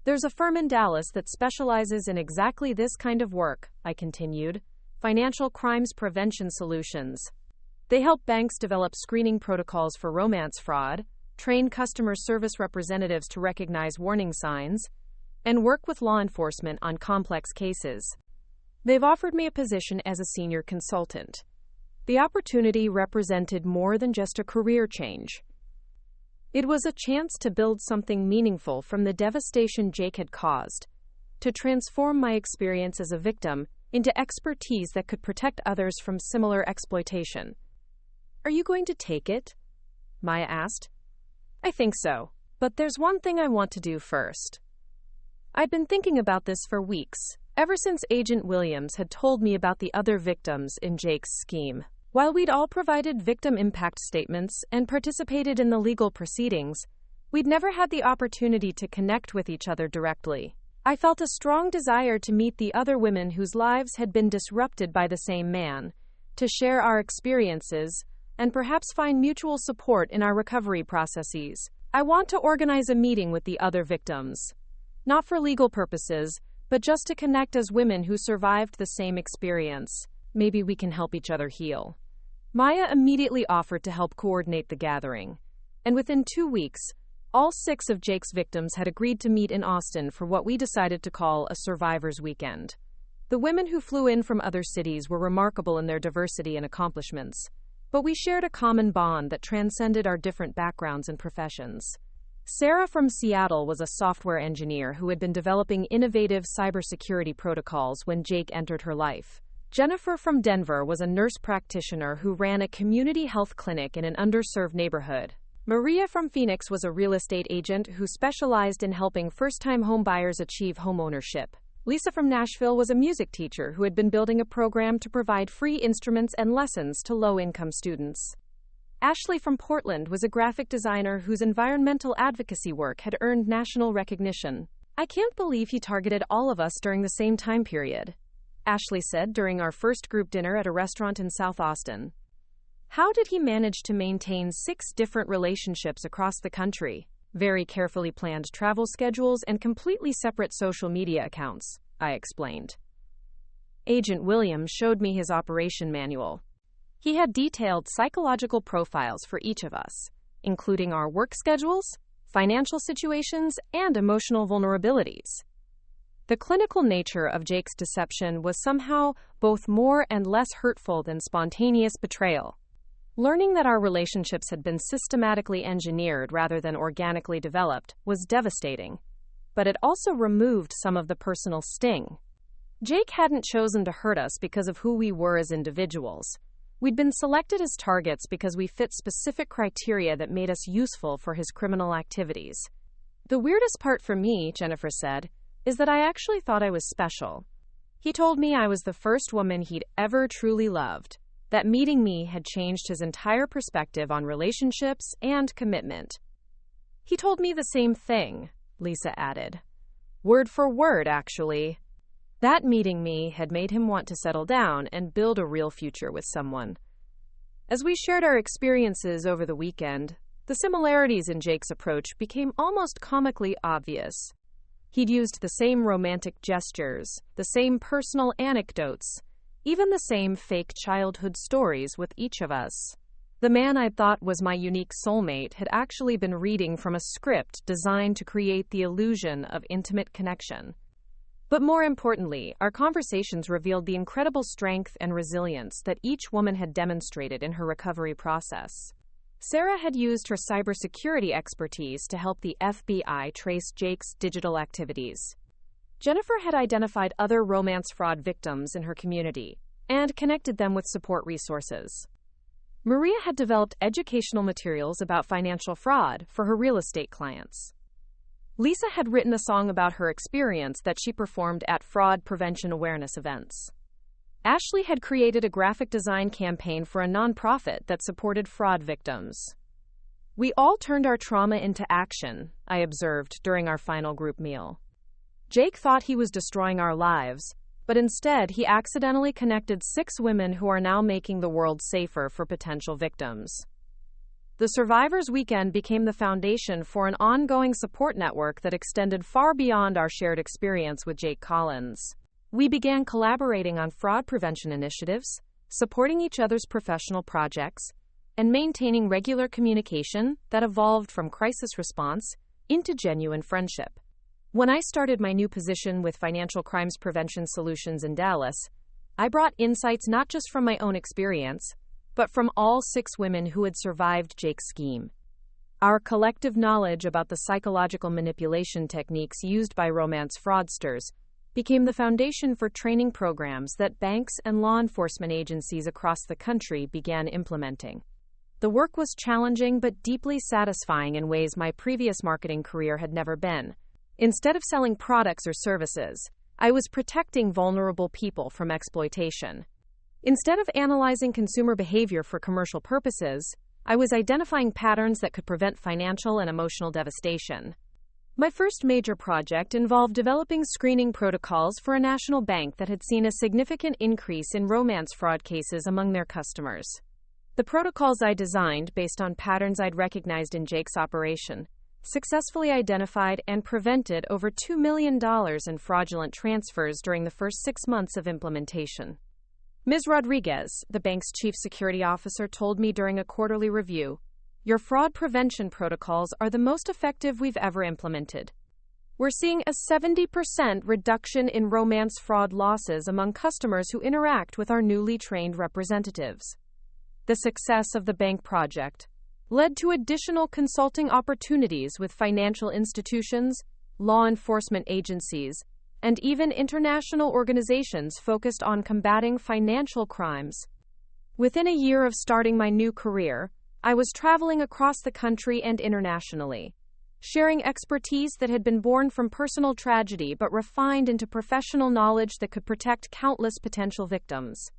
There's a firm in Dallas that specializes in exactly this kind of work, I continued. Financial Crimes Prevention Solutions. They help banks develop screening protocols for romance fraud, train customer service representatives to recognize warning signs, and work with law enforcement on complex cases. They've offered me a position as a senior consultant. The opportunity represented more than just a career change. It was a chance to build something meaningful from the devastation Jake had caused, to transform my experience as a victim into expertise that could protect others from similar exploitation. Are you going to take it? Maya asked. I think so, but there's one thing I want to do first. I'd been thinking about this for weeks, ever since Agent Williams had told me about the other victims in Jake's scheme. While we'd all provided victim impact statements and participated in the legal proceedings, we'd never had the opportunity to connect with each other directly. I felt a strong desire to meet the other women whose lives had been disrupted by the same man, to share our experiences, and perhaps find mutual support in our recovery processes. I want to organize a meeting with the other victims. Not for legal purposes, but just to connect as women who survived the same experience. Maybe we can help each other heal. Maya immediately offered to help coordinate the gathering. And within 2 weeks, all 6 of Jake's victims had agreed to meet in Austin for what we decided to call a survivor's weekend. The women who flew in from other cities were remarkable in their diversity and accomplishments, but we shared a common bond that transcended our different backgrounds and professions. Sarah from Seattle was a software engineer who had been developing innovative cybersecurity protocols when Jake entered her life. Jennifer from Denver was a nurse practitioner who ran a community health clinic in an underserved neighborhood. Maria from Phoenix was a real estate agent who specialized in helping first-time homebuyers achieve homeownership. Lisa from Nashville was a music teacher who had been building a program to provide free instruments and lessons to low-income students. Ashley from Portland was a graphic designer whose environmental advocacy work had earned national recognition. I can't believe he targeted all of us during the same time period, Ashley said during our first group dinner at a restaurant in South Austin. How did he manage to maintain 6 different relationships across the country, very carefully planned travel schedules, and completely separate social media accounts? I explained. Agent Williams showed me his operation manual. He had detailed psychological profiles for each of us, including our work schedules, financial situations, and emotional vulnerabilities. The clinical nature of Jake's deception was somehow both more and less hurtful than spontaneous betrayal. Learning that our relationships had been systematically engineered rather than organically developed was devastating, but it also removed some of the personal sting. Jake hadn't chosen to hurt us because of who we were as individuals. We'd been selected as targets because we fit specific criteria that made us useful for his criminal activities. The weirdest part for me, Jennifer said, is that I actually thought I was special. He told me I was the first woman he'd ever truly loved, that meeting me had changed his entire perspective on relationships and commitment. He told me the same thing, Lisa added. Word for word, actually. That meeting me had made him want to settle down and build a real future with someone. As we shared our experiences over the weekend, the similarities in Jake's approach became almost comically obvious. He'd used the same romantic gestures, the same personal anecdotes, even the same fake childhood stories with each of us. The man I thought was my unique soulmate had actually been reading from a script designed to create the illusion of intimate connection. But more importantly, our conversations revealed the incredible strength and resilience that each woman had demonstrated in her recovery process. Sarah had used her cybersecurity expertise to help the FBI trace Jake's digital activities. Jennifer had identified other romance fraud victims in her community and connected them with support resources. Maria had developed educational materials about financial fraud for her real estate clients. Lisa had written a song about her experience that she performed at fraud prevention awareness events. Ashley had created a graphic design campaign for a nonprofit that supported fraud victims. We all turned our trauma into action, I observed during our final group meal. Jake thought he was destroying our lives, but instead he accidentally connected 6 women who are now making the world safer for potential victims. The Survivors Weekend became the foundation for an ongoing support network that extended far beyond our shared experience with Jake Collins. We began collaborating on fraud prevention initiatives, supporting each other's professional projects, and maintaining regular communication that evolved from crisis response into genuine friendship. When I started my new position with Financial Crimes Prevention Solutions in Dallas, I brought insights not just from my own experience, but from all 6 women who had survived Jake's scheme. Our collective knowledge about the psychological manipulation techniques used by romance fraudsters became the foundation for training programs that banks and law enforcement agencies across the country began implementing. The work was challenging but deeply satisfying in ways my previous marketing career had never been. Instead of selling products or services, I was protecting vulnerable people from exploitation. Instead of analyzing consumer behavior for commercial purposes, I was identifying patterns that could prevent financial and emotional devastation. My first major project involved developing screening protocols for a national bank that had seen a significant increase in romance fraud cases among their customers. The protocols I designed, based on patterns I'd recognized in Jake's operation, successfully identified and prevented over $2 million in fraudulent transfers during the first 6 months of implementation. Ms. Rodriguez, the bank's chief security officer, told me during a quarterly review, "Your fraud prevention protocols are the most effective we've ever implemented. We're seeing a 70% reduction in romance fraud losses among customers who interact with our newly trained representatives." The success of the bank project led to additional consulting opportunities with financial institutions, law enforcement agencies, and even international organizations focused on combating financial crimes. Within a year of starting my new career, I was traveling across the country and internationally, sharing expertise that had been born from personal tragedy but refined into professional knowledge that could protect countless potential victims.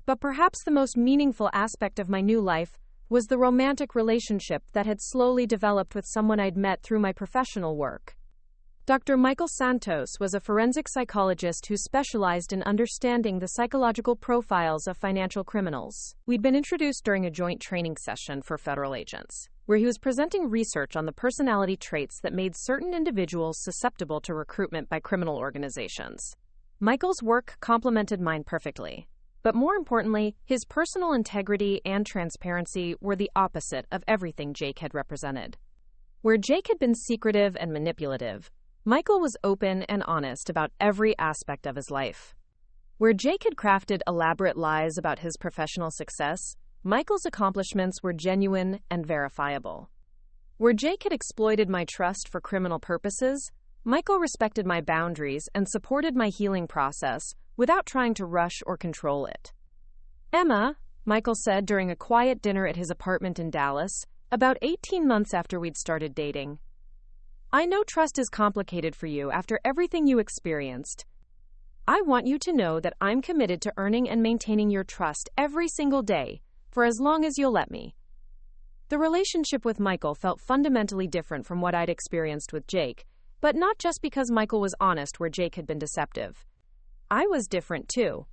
But perhaps the most meaningful aspect of my new life was the romantic relationship that had slowly developed with someone I'd met through my professional work. Dr. Michael Santos was a forensic psychologist who specialized in understanding the psychological profiles of financial criminals. We'd been introduced during a joint training session for federal agents, where he was presenting research on the personality traits that made certain individuals susceptible to recruitment by criminal organizations. Michael's work complemented mine perfectly. But more importantly, his personal integrity and transparency were the opposite of everything Jake had represented. Where Jake had been secretive and manipulative, Michael was open and honest about every aspect of his life. Where Jake had crafted elaborate lies about his professional success, Michael's accomplishments were genuine and verifiable. Where Jake had exploited my trust for criminal purposes, Michael respected my boundaries and supported my healing process without trying to rush or control it. "Emma," Michael said during a quiet dinner at his apartment in Dallas, about 18 months after we'd started dating, "I know trust is complicated for you after everything you experienced. I want you to know that I'm committed to earning and maintaining your trust every single day, for as long as you'll let me." The relationship with Michael felt fundamentally different from what I'd experienced with Jake, but not just because Michael was honest where Jake had been deceptive. I was different too.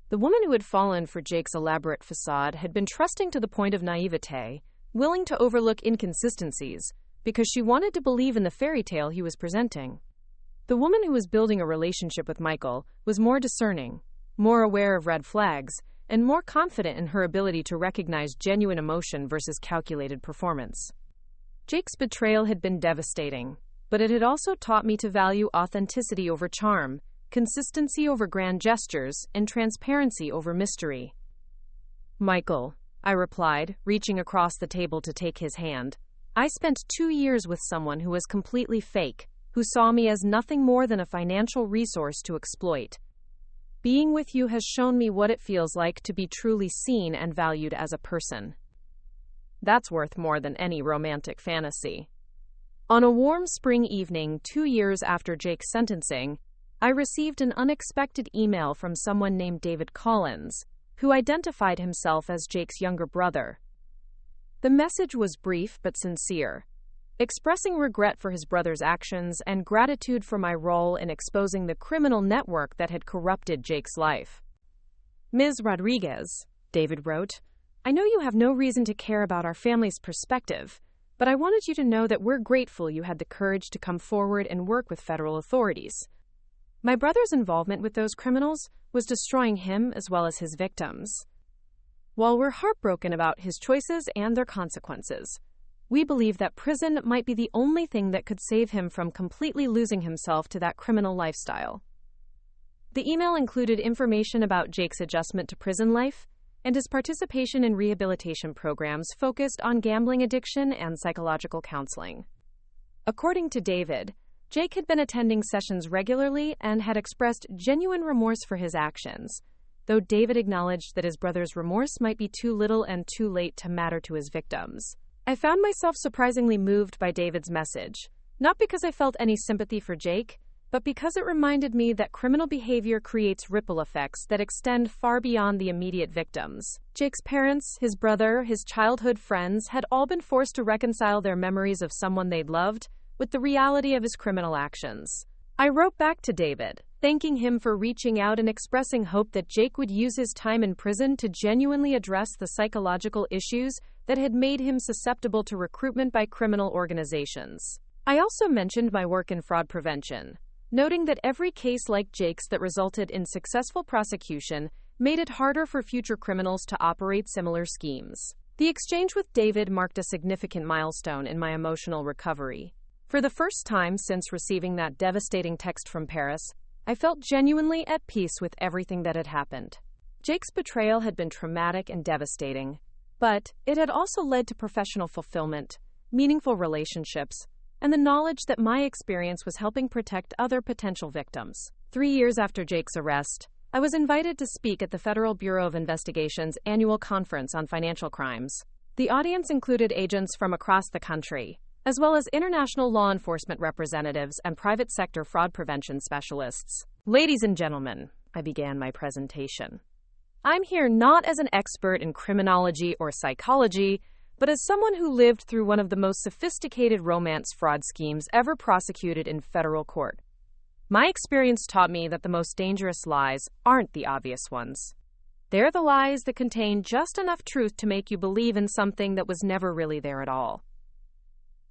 The woman who had fallen for Jake's elaborate facade had been trusting to the point of naivete, willing to overlook inconsistencies, because she wanted to believe in the fairy tale he was presenting. The woman who was building a relationship with Michael was more discerning, more aware of red flags, and more confident in her ability to recognize genuine emotion versus calculated performance. Jake's betrayal had been devastating, but it had also taught me to value authenticity over charm, consistency over grand gestures, and transparency over mystery. "Michael," I replied, reaching across the table to take his hand, "I spent 2 years with someone who was completely fake, who saw me as nothing more than a financial resource to exploit. Being with you has shown me what it feels like to be truly seen and valued as a person. That's worth more than any romantic fantasy." On a warm spring evening 2 years after Jake's sentencing, I received an unexpected email from someone named David Collins, who identified himself as Jake's younger brother. The message was brief but sincere, expressing regret for his brother's actions and gratitude for my role in exposing the criminal network that had corrupted Jake's life. "Ms. Rodriguez," David wrote, I know you have no reason to care about our family's perspective, but I wanted you to know that we're grateful you had the courage to come forward and work with federal authorities. My brother's involvement with those criminals was destroying him as well as his victims. While we're heartbroken about his choices and their consequences, we believe that prison might be the only thing that could save him from completely losing himself to that criminal lifestyle. The email included information about Jake's adjustment to prison life and his participation in rehabilitation programs focused on gambling addiction and psychological counseling. According to David, Jake had been attending sessions regularly and had expressed genuine remorse for his actions, though David acknowledged that his brother's remorse might be too little and too late to matter to his victims. I found myself surprisingly moved by David's message, not because I felt any sympathy for Jake, but because it reminded me that criminal behavior creates ripple effects that extend far beyond the immediate victims. Jake's parents, his brother, his childhood friends had all been forced to reconcile their memories of someone they'd loved with the reality of his criminal actions. I wrote back to David, thanking him for reaching out and expressing hope that Jake would use his time in prison to genuinely address the psychological issues that had made him susceptible to recruitment by criminal organizations. I also mentioned my work in fraud prevention, noting that every case like Jake's that resulted in successful prosecution made it harder for future criminals to operate similar schemes. The exchange with David marked a significant milestone in my emotional recovery. For the first time since receiving that devastating text from Paris, I felt genuinely at peace with everything that had happened. Jake's betrayal had been traumatic and devastating, but it had also led to professional fulfillment, meaningful relationships, and the knowledge that my experience was helping protect other potential victims. 3 years after Jake's arrest, I was invited to speak at the Federal Bureau of Investigation's annual conference on financial crimes. The audience included agents from across the country, as well as international law enforcement representatives and private sector fraud prevention specialists. Ladies and gentlemen, I began my presentation. I'm here not as an expert in criminology or psychology, but as someone who lived through one of the most sophisticated romance fraud schemes ever prosecuted in federal court. My experience taught me that the most dangerous lies aren't the obvious ones. They're the lies that contain just enough truth to make you believe in something that was never really there at all.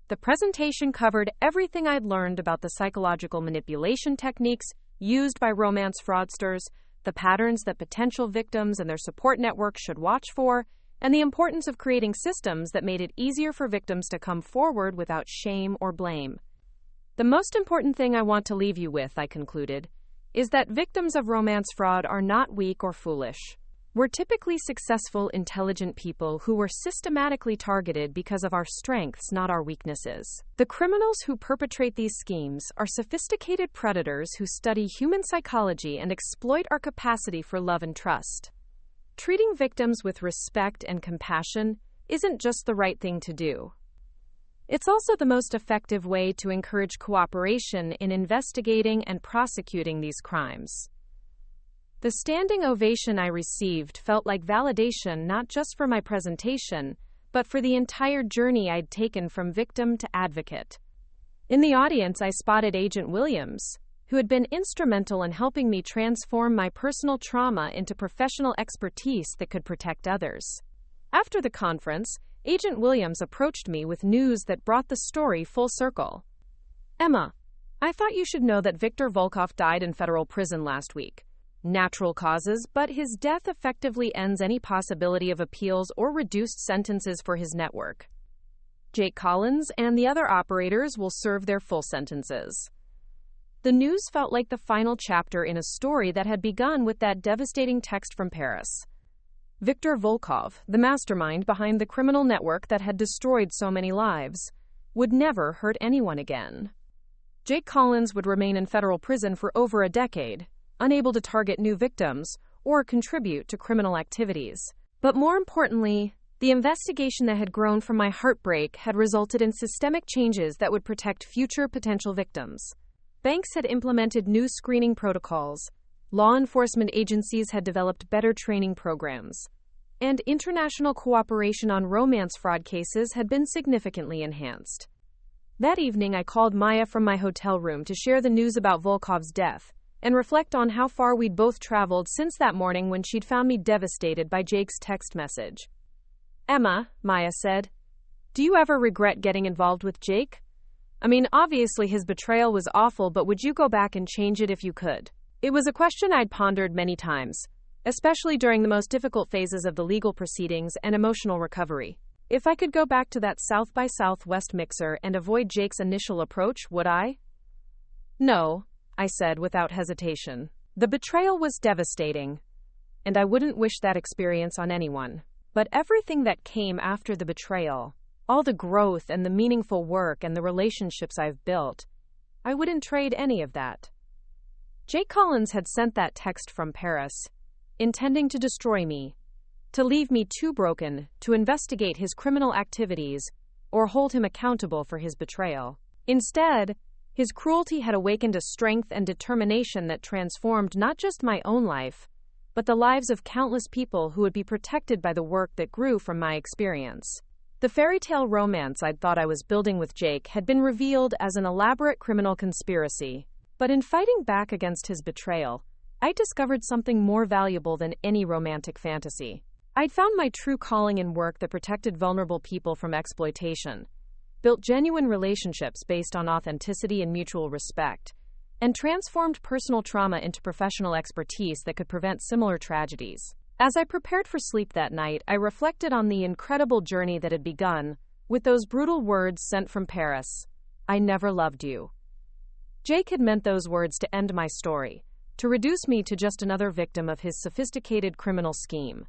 The presentation covered everything I'd learned about the psychological manipulation techniques used by romance fraudsters, the patterns that potential victims and their support networks should watch for, and the importance of creating systems that made it easier for victims to come forward without shame or blame. The most important thing I want to leave you with, I concluded, is that victims of romance fraud are not weak or foolish. We're typically successful, intelligent people who were systematically targeted because of our strengths, not our weaknesses. The criminals who perpetrate these schemes are sophisticated predators who study human psychology and exploit our capacity for love and trust. Treating victims with respect and compassion isn't just the right thing to do. It's also the most effective way to encourage cooperation in investigating and prosecuting these crimes. The standing ovation I received felt like validation not just for my presentation, but for the entire journey I'd taken from victim to advocate. In the audience, I spotted Agent Williams, who had been instrumental in helping me transform my personal trauma into professional expertise that could protect others. After the conference, Agent Williams approached me with news that brought the story full circle. Emma, I thought you should know that Viktor Volkov died in federal prison last week. Natural causes, but his death effectively ends any possibility of appeals or reduced sentences for his network. Jake Collins and the other operators will serve their full sentences. The news felt like the final chapter in a story that had begun with that devastating text from Paris. Viktor Volkov, the mastermind behind the criminal network that had destroyed so many lives, would never hurt anyone again. Jake Collins would remain in federal prison for over a decade, unable to target new victims or contribute to criminal activities. But more importantly, the investigation that had grown from my heartbreak had resulted in systemic changes that would protect future potential victims. Banks had implemented new screening protocols, law enforcement agencies had developed better training programs, and international cooperation on romance fraud cases had been significantly enhanced. That evening, I called Maya from my hotel room to share the news about Volkov's death and reflect on how far we'd both traveled since that morning when she'd found me devastated by Jake's text message. Emma, Maya said, do you ever regret getting involved with Jake? I mean, obviously his betrayal was awful, but would you go back and change it if you could? It was a question I'd pondered many times, especially during the most difficult phases of the legal proceedings and emotional recovery. If I could go back to that South by Southwest mixer and avoid Jake's initial approach, would I? No, I said without hesitation. The betrayal was devastating, and I wouldn't wish that experience on anyone. But everything that came after the betrayal, all the growth and the meaningful work and the relationships I've built, I wouldn't trade any of that. Jake Collins had sent that text from Paris, intending to destroy me, to leave me too broken to investigate his criminal activities or hold him accountable for his betrayal. Instead, his cruelty had awakened a strength and determination that transformed not just my own life, but the lives of countless people who would be protected by the work that grew from my experience. The fairy tale romance I'd thought I was building with Jake had been revealed as an elaborate criminal conspiracy, but in fighting back against his betrayal, I discovered something more valuable than any romantic fantasy. I'd found my true calling in work that protected vulnerable people from exploitation, built genuine relationships based on authenticity and mutual respect, and transformed personal trauma into professional expertise that could prevent similar tragedies. As I prepared for sleep that night, I reflected on the incredible journey that had begun with those brutal words sent from Paris. I never loved you. Jake had meant those words to end my story, to reduce me to just another victim of his sophisticated criminal scheme.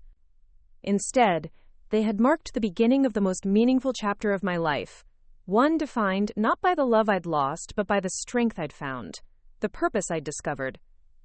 Instead, they had marked the beginning of the most meaningful chapter of my life, one defined not by the love I'd lost, but by the strength I'd found, the purpose I'd discovered,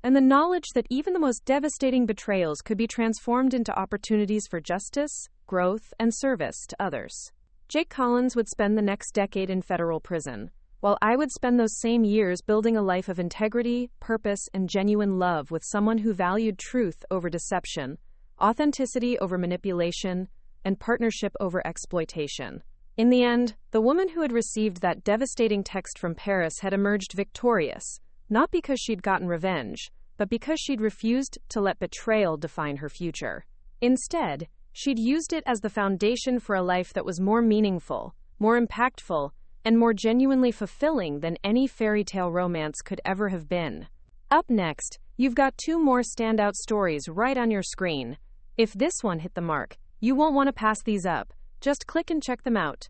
and the knowledge that even the most devastating betrayals could be transformed into opportunities for justice, growth, and service to others. Jake Collins would spend the next decade in federal prison, while I would spend those same years building a life of integrity, purpose, and genuine love with someone who valued truth over deception, authenticity over manipulation, and partnership over exploitation. In the end, the woman who had received that devastating text from Paris had emerged victorious, not because she'd gotten revenge, but because she'd refused to let betrayal define her future. Instead, she'd used it as the foundation for a life that was more meaningful, more impactful, and more genuinely fulfilling than any fairy tale romance could ever have been. Up next, you've got two more standout stories right on your screen. If this one hit the mark, you won't want to pass these up. Just click and check them out.